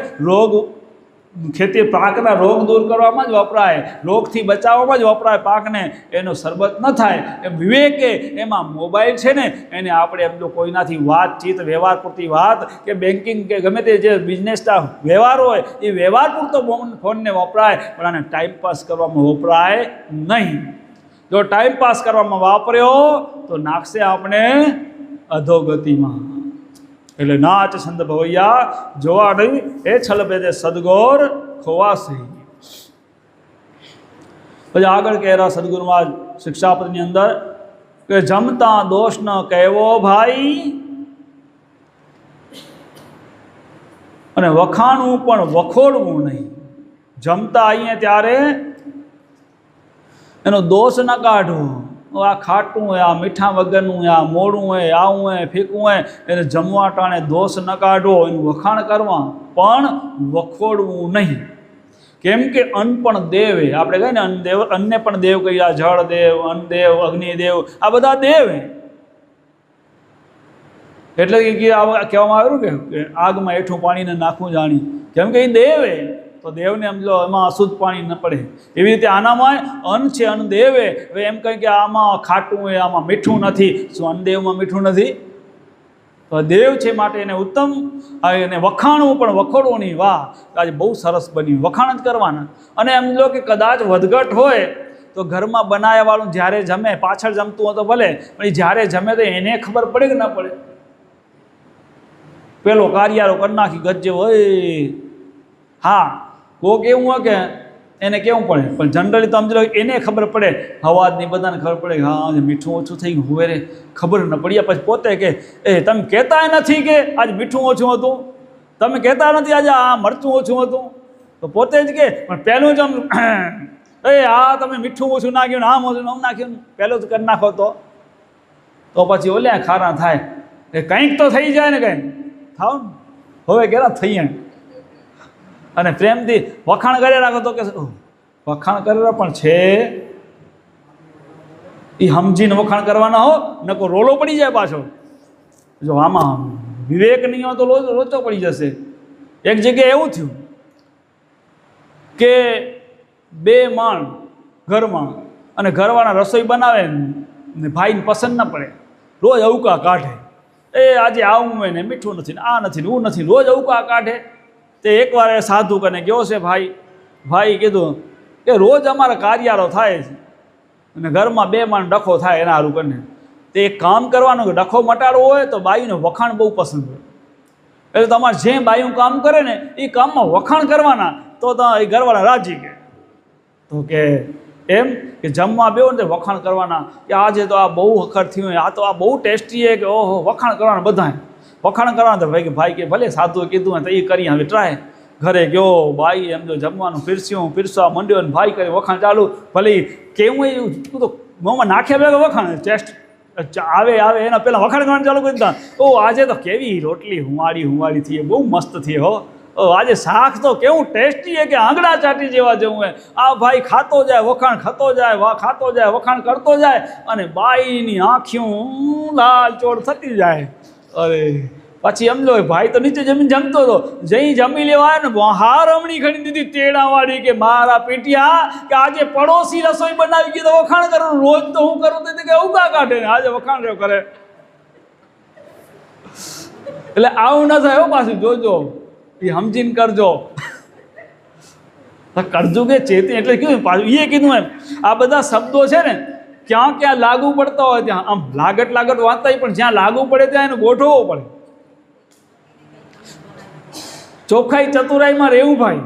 ખેતી પાકના રોગ દૂર કરવામાં જ વપરાય, રોગથી બચાવવામાં જ વપરાય પાકને, એનો શરબત ન થાય. એમ વિવેકે એમાં મોબાઈલ છે ને એને આપણે એમ જો કોઈનાથી વાતચીત વ્યવહાર પૂરતી વાત કે બેન્કિંગ કે ગમે તે જે બિઝનેસના વ્યવહાર હોય એ વ્યવહાર પૂરતો ફોનને વપરાય, પણ આને ટાઈમપાસ કરવામાં વપરાય નહીં. જો ટાઈમપાસ કરવામાં વાપર્યો તો નાખશે આપણે અધોગતિમાં. એટલે નાચ છંદ ભવૈયા જોવા નહીં, એ છલ ભેદે સદગોર ખોવાશે. પછી આગળ કહેરા સદગુરુમાં શિક્ષાપદની અંદર કે જમતા દોષ ન કહેવો ભાઈ, અને વખાણવું પણ વખોડવું નહીં. જમતા આવીએ ત્યારે એનો દોષ ન કાઢવો. આ ખાટું હોય, આ મીઠા વગરનું હોય, આ મોડું હોય, આવું હોય, ફીકું હોય, એને જમવા ટાણે દોષ ન કાઢવો, એનું વખાણ કરવા, પણ વખોડવું નહીં. કેમ કે અન્ન પણ દેવ, આપણે કહીએ ને અન્નદેવ, અન્નને પણ દેવ કહ્યા, જળ દેવ, અન્નદેવ, અગ્નિદેવ, આ બધા દેવ. એટલે કે કહેવામાં આવ્યું કે આગમાં એઠું પાણીને નાખવું જાણી, કેમ કે એ દેવ, તો દેવને સમજો એમાં અશુદ્ધ પાણી ન પડે. એવી રીતે આનામાં અન્ન છે, અન્ન દેવે. હવે એમ કહે કે આમાં ખાટું હોય, આમાં મીઠું નથી, શું અન્નદેવમાં મીઠું નથી? તો દેવ છે માટે એને ઉત્તમ, એને વખાણવું પણ વખોડવું નહીં. વાહ, આજે બહુ સરસ બન્યું, વખાણ જ કરવાના. અને એમ લો કે કદાચ વધઘટ હોય તો ઘરમાં બનાવ્યાવાળું જ્યારે જમે, પાછળ જમતું હોય તો ભલે, પણ એ જ્યારે જમે તો એને ખબર પડે કે ન પડે? પેલો કારિયારો કરી નાખી ગજ્જે હોય. હા, કોક એવું હોય કે એને કેવું પડે, પણ જનરલી તો સમજી લો એને ખબર પડે, અવાજની બધાને ખબર પડે કે હા મીઠું ઓછું થઈ ગયું, હવે રે ખબર ન પડ્યા પછી પોતે કે એ તમે કહેતા નથી કે આજ મીઠું ઓછું હતું, તમે કહેતા નથી આજે આ મરચું ઓછું હતું, તો પોતે જ કે પણ પહેલું જ આમ આ તમે મીઠું ઓછું નાખ્યું ને આમ ઓછું આમ નાખ્યું, પહેલું જ કરી નાખો તો પછી ઓલ્યા ખારા થાય. એ કંઈક તો થઈ જાય ને, કંઈક થાવ ને. હવે કેરા થઈએ અને પ્રેમથી વખાણ કરી રાખો તો કે વખાણ કરેલા પણ છે એ સમજીને વખાણ કરવાના હો, નકો રોલો પડી જાય પાછો. જો આમાં વિવેક નહીં હોય તો લોચો પડી જશે. એક જગ્યાએ એવું થયું કે બે માણ ઘરમાં, અને ઘરવાળા રસોઈ બનાવે ને ભાઈને પસંદ ન પડે, રોજ અવકા કાઢે. આજે આવું હોય ને મીઠું નથી ને આ નથી ને હું નથી, રોજ અવકા કાઢે. તે એકવાર એ સાધુ કને ગયો છે ભાઈ કીધું કે રોજ અમારા કાર્યારો થાય છે અને ઘરમાં બે માણ ડખો થાય એના હારું કરીને. તે એક કામ કરવાનું કે ડખો મટાડવો હોય તો બાયુને વખાણ બહુ પસંદ હોય. એટલે તમારે જે બાયું કામ કરે ને એ કામમાં વખાણ કરવાના, તો એ ઘરવાળા રાજી કે. તો કે એમ કે જમવા બેહો ને વખાણ કરવાના કે આજે તો આ બહુ હખર થયું, આ તો આ બહુ ટેસ્ટી છે, કે ઓહો વખાણ કરવાના બધાય. વખાણ કરવાના તો ભાઈ કે ભલે સાધુએ કીધું હોય તો એ કરી હવે ટ્રાય. ઘરે ગયો, બાઈ એમ જો જમવાનું પીરસવા માંડ્યો ને ભાઈ કરી વખાણ ચાલુ. ભલે કેવું એવું તો મોંમાં નાખ્યા ભેગા વખાણ ટેસ્ટ આવે એના પહેલાં વખાણ કરવાનું ચાલુ કરી દીધા. ઓ આજે તો કેવી રોટલી હુંવાળી થઈ, બહુ મસ્ત થઈ હો. આજે શાક તો કેવું ટેસ્ટી છે કે આંગળા ચાટી જેવા જેવું હોય. આ ભાઈ ખાતો જાય વખાણ, ખાતો જાય વખાણ કરતો જાય, અને બાઈની આંખ્યું લાલ ચોળ થતી જાય. અરે પછી એમ લો ભાઈ તો નીચે જમીન જમતો હતો, જઈ જમી લેવા ને બહાર રમણી ખડી દીધી ટેડાવાળી કે મારા પીટિયા કે આજે પડોશી રસોઈ બનાવી ગઈ તો વખાણ કરવાનું. રોજ તો હું કરું તો કે ઉગા કાઢે ને આજે વખાણ રહ્યો કરે. એટલે આવું ન થાય હો, પાછું જોજો, એ સમજીને કરજો. કરજો કે ચેતી એટલે કીધું પાછું એ કીધું એમ આ બધા શબ્દો છે ને ક્યાં લાગુ પડતા હોય ત્યાં આમ લાગટ વાંચતા હોય, પણ જ્યાં લાગુ પડે ત્યાં એને ગોઠવવો પડે. ચોખ્ખાઈ ચતુરાઈમાં રહેવું ભાઈ,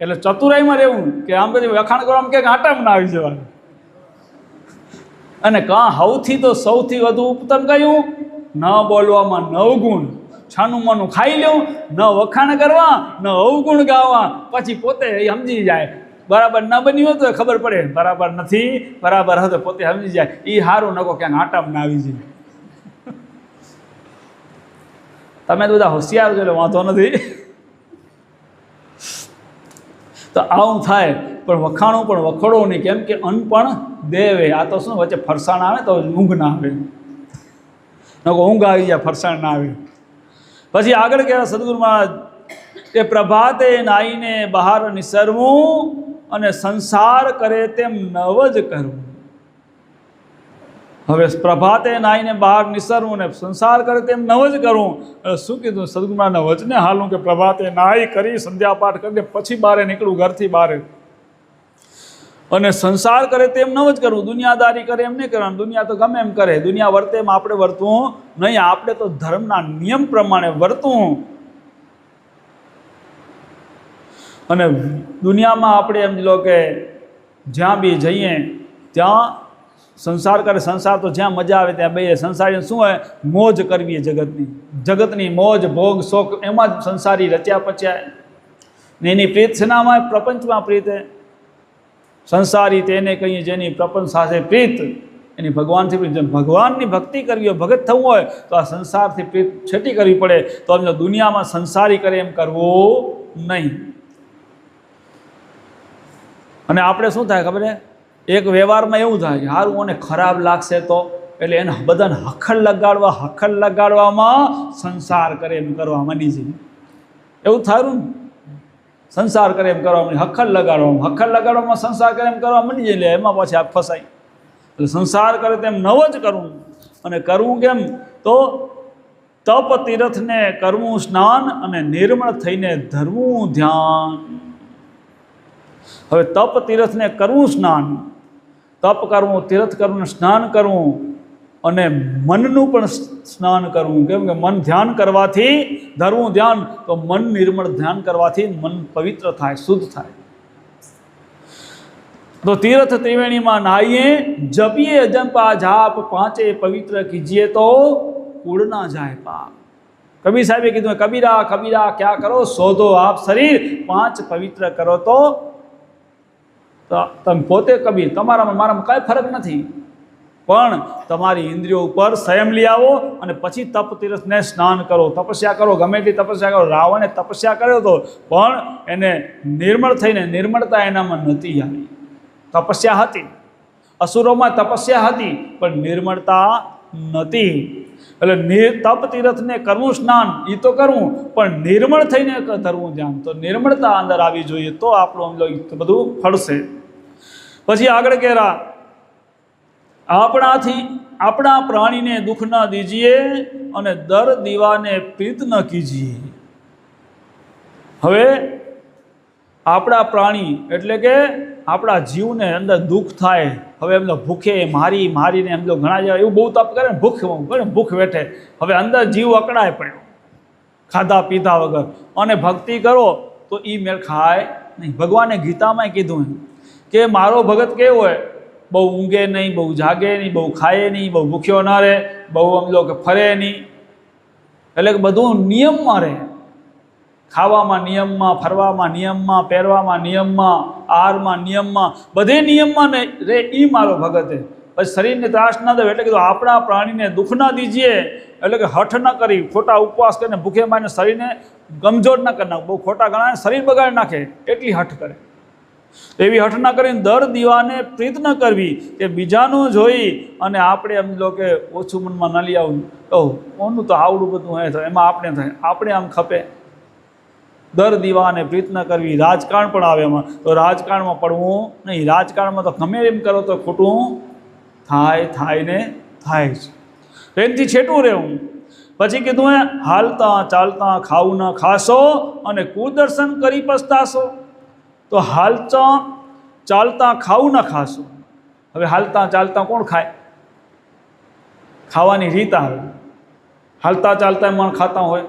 એટલે ચતુરાઈમાં રહેવું કે આમ પછી વખાણ કરવામાં ક્યાંક આટામાં ના આવી જવાનું. અને સૌથી તો સૌથી વધુ ઉત્તમ કયું? ન બોલવામાં 9 ગુણ, છાનું માનું ખાઈ લેવું, ન વખાણ કરવા ન અવગુણ ગાવા. પછી પોતે સમજી જાય, બરાબર ન બન્યું હોય તો ખબર પડે, બરાબર નથી, બરાબર હતો પોતે સમજી જાય. એ સારું નકો ક્યાંક આટામાં ના આવી જાય. તમે તો બધા હોશિયાર છો એટલે વાંધો નથી. તો તો આવું થાય, પણ વખાણું પણ વખોડો નહીં, કેમ કે અન્ન પણ દેવે. આ તો શું વચ્ચે ફરસાણ આવે તો ઊંઘ ના આવે, ઊંઘ આવી જાય, ફરસાણ ના આવે. પછી આગળ કહેવાય સદગુરુ મહારાજ કે પ્રભાતે નાઈને બહાર નિસરવું અને સંસાર કરે તેમ નવ જ કરવું. હવે પ્રભાતે નાઈને બહાર નિસરવું ને સંસાર કરે તેમ નવ જ કરવું. શું કીધું સદગુરુ મહારાજના વચને હાલું કે પ્રભાતે નાઈ કરી સંધ્યા પાઠ કરીને પછી બહાર નીકળું, ઘરથી બહાર, અને સંસાર કરે તેમ નવ જ કરવું. દુનિયાદારી કરે એમ નહીં કરવાનું. દુનિયા તો ગમે એમ કરે, દુનિયા વર્તે એમ આપણે વર્તવું નહીં. આપણે તો ધર્મના નિયમ પ્રમાણે વર્તવું. અને દુનિયામાં આપણે એમ લો કે જ્યાં બી જઈએ ત્યાં સંસાર કરે. સંસાર તો જ્યાં મજા આવે ત્યાં બે. સંસારી શું હોય? મોજ કરવી જગતની મોજ, ભોગ, શોખ, એમાં જ સંસારી રચ્યા પચ્યા. ને એની પ્રીત શેનામાં? પ્રપંચમાં પ્રીત. સંસારી તેને કહીએ જેની પ્રપંચ સાથે પ્રીત, એની ભગવાનથી પ્રીત. ભગવાનની ભક્તિ કરવી હોય, ભગત થવું હોય તો આ સંસારથી પ્રીત છેટી કરવી પડે. તો અમને દુનિયામાં સંસારી કરે એમ કરવું નહીં. અને આપણે શું થાય ખબર છે? એક વ્યવહારમાં એવું થાય કે સારું મને ખરાબ લાગશે તો, એટલે એને બધાને હખડ લગાડવામાં સંસાર કરે એમ કરવા માંડી છે. એવું થાયું ને, સંસાર કરે એમ કરવા માંડી, હખડ લગાડવામાં સંસાર કરે એમ કરવા માંડી જાય. એટલે એમાં પછી આપ ફસાય. એટલે સંસાર કરે તેમ નવ જ કરવું. અને કરવું કેમ? તો તપ તીર્થને કરવું સ્નાન અને નિર્મળ થઈને ધરવું ધ્યાન. હવે તપ તીર્થને કરવું સ્નાન, તપ કરવું, તીર્થ કરવું, સ્નાન કરવું, અને મનનું પણ સ્નાન કરવું. કેમ કે મન ધ્યાન કરવાથી, ધરવું ધ્યાન, તો મન નિર્મળ ધ્યાન કરવાથી મન પવિત્ર થાય, શુદ્ધ થાય. તો તીર્થ ત્રિવેણીમાં નાહીએ, જપીએ અજંપા જાપ, પાંચે પવિત્ર કીજીએ તો કુળ ના જાય પાપ. કબીર સાહેબે કીધું, કબીરા કબીરા ક્યાં કરો, શોધો આપ શરીર, પાંચ પવિત્ર કરો તો તમે પોતે કબીર. તમારામાં મારામાં કાંઈ ફરક નથી, પણ તમારી ઇન્દ્રિયો ઉપર સંયમ લઈ આવો અને પછી તપ તીર્થને સ્નાન કરો, તપસ્યા કરો, ગમે તે તપસ્યા કરો. રાવણે તપસ્યા કર્યો હતો, પણ એને નિર્મળ થઈને નિર્મળતા એનામાં નથી આવી. તપસ્યા હતી, અસુરોમાં તપસ્યા હતી, પણ નિર્મળતા નથી. એટલે તપ તીર્થને કરવું સ્નાન, એ તો કરવું, પણ નિર્મળ થઈને ધરવું ધ્યાન. તો નિર્મળતા અંદર આવી જોઈએ, તો આપણું બધું ફળશે. પછી આગળ કહેરા, આપણા પ્રાણીને દુઃખ ન દીજીએ અને દર દીવાને પ્રીત ન કીજીએ. હવે આપણા પ્રાણી એટલે કે આપણા જીવને અંદર દુઃખ થાય. હવે એમનો ભૂખે મારીને એમ ઘણા જવા એવું બહુ તપ કરે ને, ભૂખ વેઠે. હવે અંદર જીવ અકળાય પડ્યો ખાધા પીધા વગર, અને ભક્તિ કરો તો એ મેળ ખાય નહીં. ભગવાને ગીતામાં કીધું કે મારો ભગત કેવો હોય? બહુ ઊંઘે નહીં, બહુ જાગે નહીં, બહુ ખાય નહીં, બહુ ભૂખ્યો ના રહે, બહુ કે ફરે નહીં. એટલે કે બધું નિયમમાં રહે. ખાવામાં નિયમમાં, ફરવામાં નિયમમાં, પહેરવામાં નિયમમાં, આહારમાં નિયમમાં, બધે નિયમમાં રે. એ મારો ભગત છે. પછી શરીરને ત્રાસ ન દે. એટલે કીધું આપણા પ્રાણીને દુઃખ ના દીજીએ. એટલે કે હઠ ન કરી, ખોટા ઉપવાસ કરીને ભૂખે મારીને શરીરને કમજોર ન કરી નાખે. બહુ ખોટા ગણાય, શરીર બગાડી નાખે, એટલી હઠ કરે. એવી હઠ ના કરીને દર દીવાને પ્રીત ન કરવી, કે બીજાનું જોઈ અને આપણે એમ લો કે ઓછું મનમાં ન લઈ આવું. ઓનું તો આવડું બધું હોય તો એમાં આપણે થાય, આપણે આમ ખપે. દર દીવાને પ્રીત ન કરવી. રાજકારણ પણ આવે એમાં, તો રાજકારણમાં પડવું નહીં. રાજકારણમાં તો ગમે એમ કરો તો ખોટું થાય ને થાય જ. પ્રેમથી છેટું રહેવું. પછી કીધું હાલતા ચાલતા ખાવું ન ખાશો અને કુદર્શન કરી પસ્તાશો. તો હાલતા ચાલતા ખાવું ન ખાશો. હવે હાલતા ચાલતા કોણ ખાય? ખાવાની રીત આવે. હાલતા ચાલતા મન ખાતા હોય,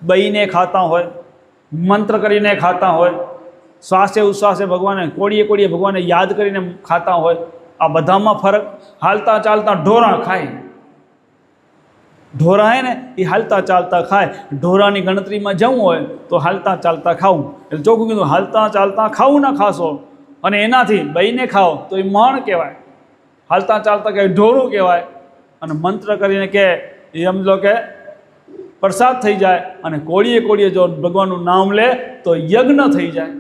બહીને ખાતા હોય, મંત્ર કરીને ખાતા હોય, શ્વાસે ઉશ્વાસે ભગવાને, કોળીએ ભગવાને યાદ કરીને ખાતા હોય. આ બધામાં ફરક. હાલતા ચાલતા ઢોરા ખાય, ઢોરા હે ને એ હાલતા ચાલતા ખાય. ઢોરાની ગણતરીમાં જવું હોય તો હાલતા ચાલતા ખાવું. એટલે ચોખ્ખું કીધું હાલતા ચાલતા ખાવું ના ખાશો. અને એનાથી બહીને ખાઓ તો એ મણ કહેવાય, હાલતા ચાલતા કહે ઢોરું કહેવાય. અને મંત્ર કરીને કે એમ લો કે પ્રસાદ થઈ જાય. અને કોળીએ જો ભગવાનનું નામ લે તો યજ્ઞ થઈ જાય.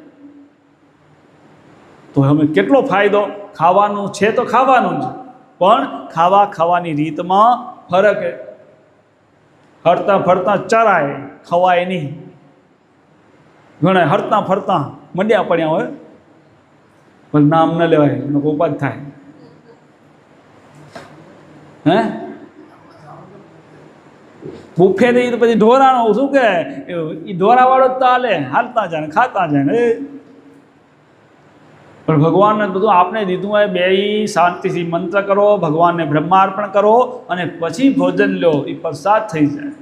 તો અમે કેટલો ફાયદો, ખાવાનું છે તો ખાવાનું જ, પણ ખાવાની રીતમાં ફરક છે. હરતા ફરતા ચરાય, ખવાય નહીં. ઘણા હરતા ફરતા મંડ્યા પડ્યા હોય, પણ નામ ન લેવાય, એનો ઉપાદ થાય. હે બુફે થઈ તો પછી ઢોરાનો શું કે એ ઢોરાવાળો જ ચાલે, હાલતા જાય ને ખાતા જાય ને. પણ ભગવાનને બધું આપણે દીધું હોય, બે શાંતિથી મંત્ર કરો, ભગવાનને બ્રહ્માર્પણ કરો અને પછી ભોજન લો, એ પ્રસાદ થઈ જાય.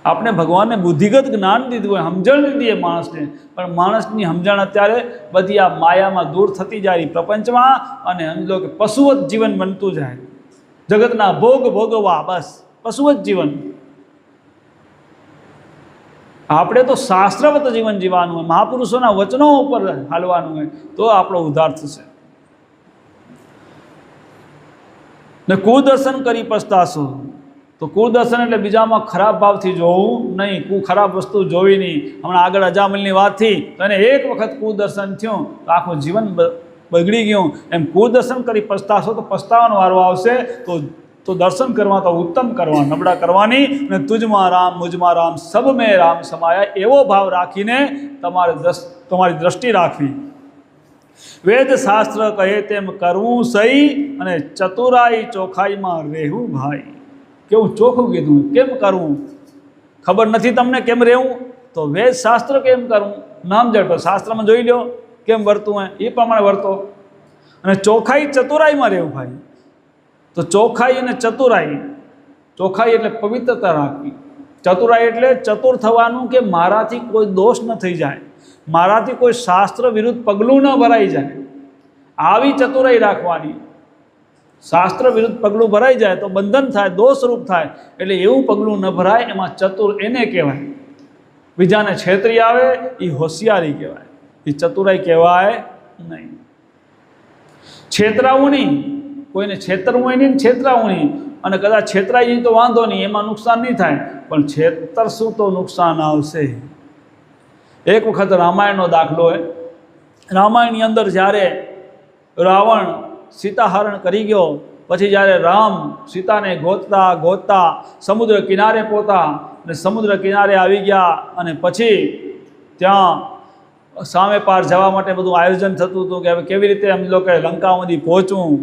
આપણે ભગવાનને બુદ્ધિગત જ્ઞાન દીધું હોય, સમજણ દીધી માણસને, પણ માણસની સમજણ અત્યારે બધી આ માયામાં દૂર થતી જાય પ્રપંચમાં, અને સમજો કે પશુવત જીવન બનતું જાય, જગતના ભોગ ભોગવવા, બસ પશુવત જીવન. આપણે તો શાસ્ત્રવત જીવન જીવવાનું હોય, મહાપુરુષોના વચનો ઉપર હાલવાનું હોય, તો આપણો ઉદ્ધાર થશે. ને કુદર્શન કરી પસ્તાશો. તો કુદર્શન એટલે બીજામાં ખરાબ ભાવથી જોવું નહીં, ખરાબ વસ્તુ જોવી નહીં. હમણાં આગળ અજામલની વાત થઈ તો એને એક વખત કુદર્શન થયું તો આખું જીવન બગડી ગયું. એમ કુદર્શન કરી પસ્તાશો તો પસ્તાવાનો વારો આવશે. તો દર્શન કરવા તો ઉત્તમ કરવા, નબળા કરવાની. અને તુજમાં રામ મુજમાં રામ સબ મેં રામ સમાયા, એવો ભાવ રાખીને તમારી દ્રષ્ટિ રાખવી. વેદ શાસ્ત્ર કહે તેમ કરવું સહી, અને ચતુરાઈ ચોખાઈમાં રહેવું ભાઈ. કેવું ચોખ્ખું કીધું, કેમ કરવું ખબર નથી તમને, કેમ રહેવું? તો વેદ શાસ્ત્ર કેમ કરવું નામ જડો, શાસ્ત્રમાં જોઈ લો કેમ વર્તવું હોય, એ પ્રમાણે વર્તો. અને ચોખાઈ ચતુરાઈમાં રહેવું ભાઈ. તો ચોખાઈ અને ચતુરાઈ, ચોખાઈ એટલે પવિત્રતા રાખવી, ચતુરાઈ એટલે ચતુર થવાનું કે મારાથી કોઈ દોષ ન થઈ જાય, મારાથી કોઈ શાસ્ત્ર વિરુદ્ધ પગલું ન ભરાઈ જાય, આવી ચતુરાઈ રાખવાની. શાસ્ત્ર વિરુદ્ધ પગલું ભરાઈ જાય તો બંધન થાય, દોષરૂપ થાય. એટલે એવું પગલું ન ભરાય, એમાં ચતુર એને કહેવાય. બીજાને છેતરી આવે એ હોશિયારી કહેવાય, એ ચતુરાઈ કહેવાય નહીં. છેતરાવું નહીં, કોઈને છેતરવું હોય નહીં, છેતરાવું નહીં. અને કદાચ છેતરાઈ જાય તો વાંધો નહીં, એમાં નુકસાન નહીં થાય, પણ છેતરશું તો નુકસાન આવશે. એક વખત રામાયણનો દાખલો હોય. રામાયણની અંદર જ્યારે રાવણ સીતાહરણ કરી ગયો, પછી જ્યારે રામ સીતાને ગોતતા ગોતતા સમુદ્ર કિનારે પહોંચતા, અને સમુદ્ર કિનારે આવી ગયા, અને પછી ત્યાં સામે પાર જવા માટે બધું આયોજન થતું હતું કે હવે કેવી રીતે એમ લોકો લંકા સુધી પહોંચવું.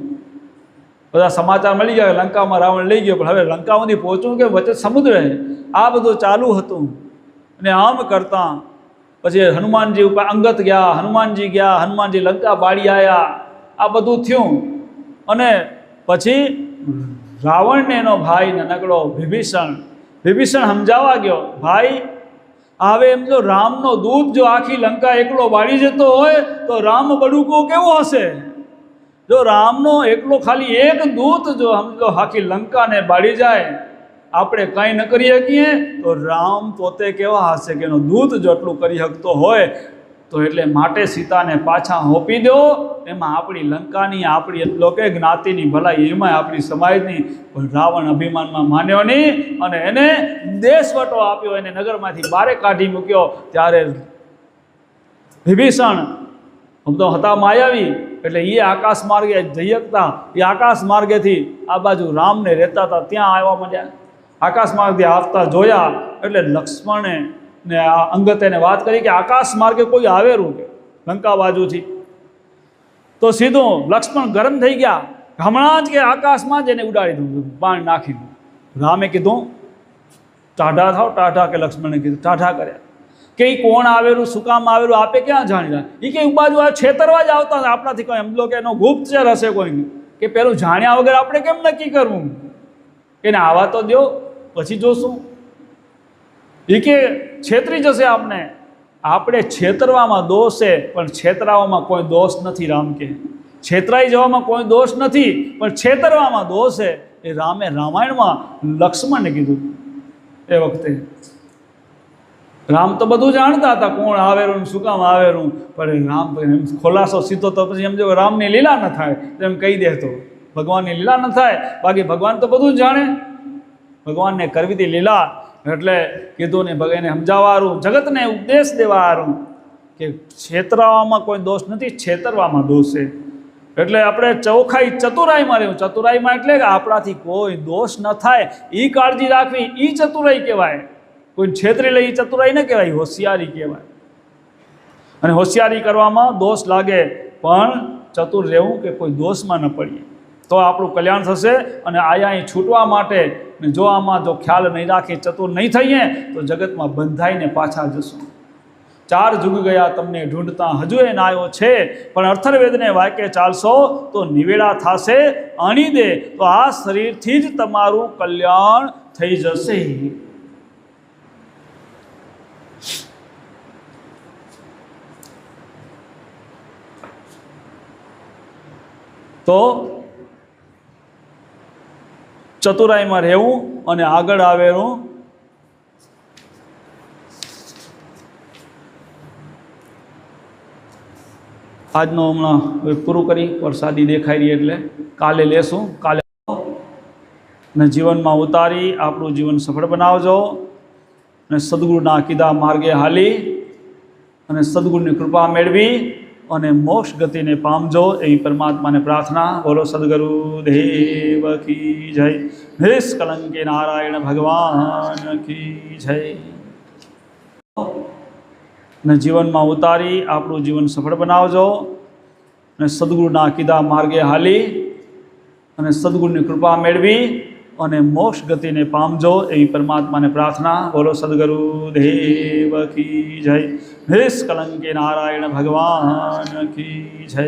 બધા સમાચાર મળી ગયા, લંકામાં રાવણ લઈ ગયો, પણ હવે લંકા સુધી પહોંચવું કે વચ્ચે સમુદ્ર, આ બધું ચાલુ હતું. અને આમ કરતાં પછી હનુમાનજી ઉપર અંગત ગયા, હનુમાનજી ગયા, હનુમાનજી લંકા બાળી આવ્યા, આ બધું થયું. અને પછી રાવણને એનો ભાઈ નનકડો વિભીષણ સમજાવવા ગયો, ભાઈ હવે એમ જો રામનો દૂત જો આખી લંકા એકલો બાળી જતો હોય તો રામ બડુકો કેવો હશે? જો રામનો એકલો ખાલી એક દૂત જો સમજો આખી લંકાને બાળી જાય, આપણે કંઈ ન કરી શકીએ, તો રામ પોતે કેવા હશે કે એનો દૂત જો એટલું કરી શકતો હોય. તો એટલે માટે સીતાને પાછા હોપી દો. એમાં આપણી લંકાની, આપણી એટલો કે જ્ઞાતિની ભલાઈ, એમાં આપણી સમાજની. પણ રાવણ અભિમાનમાં માન્યો નહીં, અને એને દેશવટો આપ્યો, એને નગરમાંથી બારે કાઢી મૂક્યો. ત્યારે વિભીષણ તો હતા માયાવી, એટલે એ આકાશ માર્ગે જઈ શકતા, એ આકાશ માર્ગેથી આ બાજુ રામને રહેતા હતા ત્યાં આવવા માંડ્યા. આકાશ માર્ગથી આવતા જોયા એટલે લક્ષ્મણે ને આ અંગતેને વાત કરી કે આકાશ માર્ગે કોઈ આવેલું કે લંકા બાજુથી. તો સીધું લક્ષ્મણ ગરમ થઈ ગયા, હમણાં જ કે આકાશમાં જ એને ઉડાડી દઉં, પાણી નાખી દઉં. રામે કીધું ટાઢા થાવ, ટાઢા, કે લક્ષ્મણે કીધું ટાઢા કર્યા. કે એ કોણ આવેલું, શું કામ આવેલું, આપે ક્યાં જાણી રહ્યા? એ કે બાજુ આ છેતરવા જ આવતા આપણાથી, કોઈ એમ કે એનો ગુપ્તચર હશે કોઈ, કે પેલું જાણ્યા વગર આપણે કેમ નક્કી કરવું? એને આવા તો દો પછી જોશું. એ કે છેતરી જશે આપણે. આપણે છેતરવામાં દોષ છે, પણ છેતરાવામાં કોઈ દોષ નથી. રામ કે છેતરાઈ જવામાં કોઈ દોષ નથી, પણ છેતરવામાં દોષ છે. એ રામે રામાયણમાં લક્ષ્મણને કીધું. એ વખતે રામ તો બધું જાણતા હતા, કોણ આવેલું, શું કામ આવેલું, પણ રામ ખોલાસો સીધો તો પછી સમજો રામની લીલા ન થાય એમ કહી દે તો ભગવાનની લીલા ન થાય. બાકી ભગવાન તો બધું જ જાણે, ભગવાનને કરવી હતી લીલા. એટલે કીધું ને એને સમજાવવાનું, જગતને ઉપદેશ દેવાનું કે છેતરાવામાં કોઈ દોષ નથી, છેતરવામાં દોષ છે. એટલે આપણે ચોખાઈ ચતુરાઈમાં રહેવું. ચતુરાઈમાં એટલે કે આપણાથી કોઈ દોષ ન થાય એ કાળજી રાખવી, એ ચતુરાઈ કહેવાય. કોઈ છેતરી લે એ ચતુરાઈ ન કહેવાય, હોશિયારી કહેવાય. અને હોશિયારી કરવામાં દોષ લાગે પણ ચતુર રહેવું કે કોઈ દોષમાં ન પડીએ તો આપણું કલ્યાણ થશે. અને આયા છૂટવા માટે જો આમાં જો ખ્યાલ નહીં રાખી, ચતુર નહીં થઈએ તો જગતમાં બંધાઈને પાછા જશું. 4 જુગ ગયા તમને ઢૂંઢતા હજુ એ ના આવ્યો છે, પણ અથર્વવેદને વાક્ય ચાલશો તો નિવેડા થાશે અણી દે, તો આ શરીરથી જ તમારું કલ્યાણ થઈ જશે. તો ચતુરાઈમાં રહેવું અને આગળ આવેલું આજનો હમણાં પૂરું કરી, વરસાદી દેખાઈ રહી એટલે કાલે લેશું. કાલે ને જીવનમાં ઉતારી આપણું જીવન સફળ બનાવજો અને સદગુરુના કીધા માર્ગે હાલી અને સદગુરુની કૃપા મેળવી અને મોક્ષ ગતિને પામજો એવી પરમાત્માને પ્રાર્થના. બોલો સદગુરુ દેવ કી જય. નિષ્કલંકે નારાયણ ભગવાન કી જય. ને જીવનમાં ઉતારી આપણું જીવન સફળ બનાવજો અને સદગુરુના કીધા માર્ગે હાલી અને સદગુરુની કૃપા મેળવી અને મોક્ષ ગતિને પામજો એવી પરમાત્માને પ્રાર્થના. બોલો સદગુરુ દેવ કી જય. નિષ્કલંકે નારાયણ ભગવાન કી જય.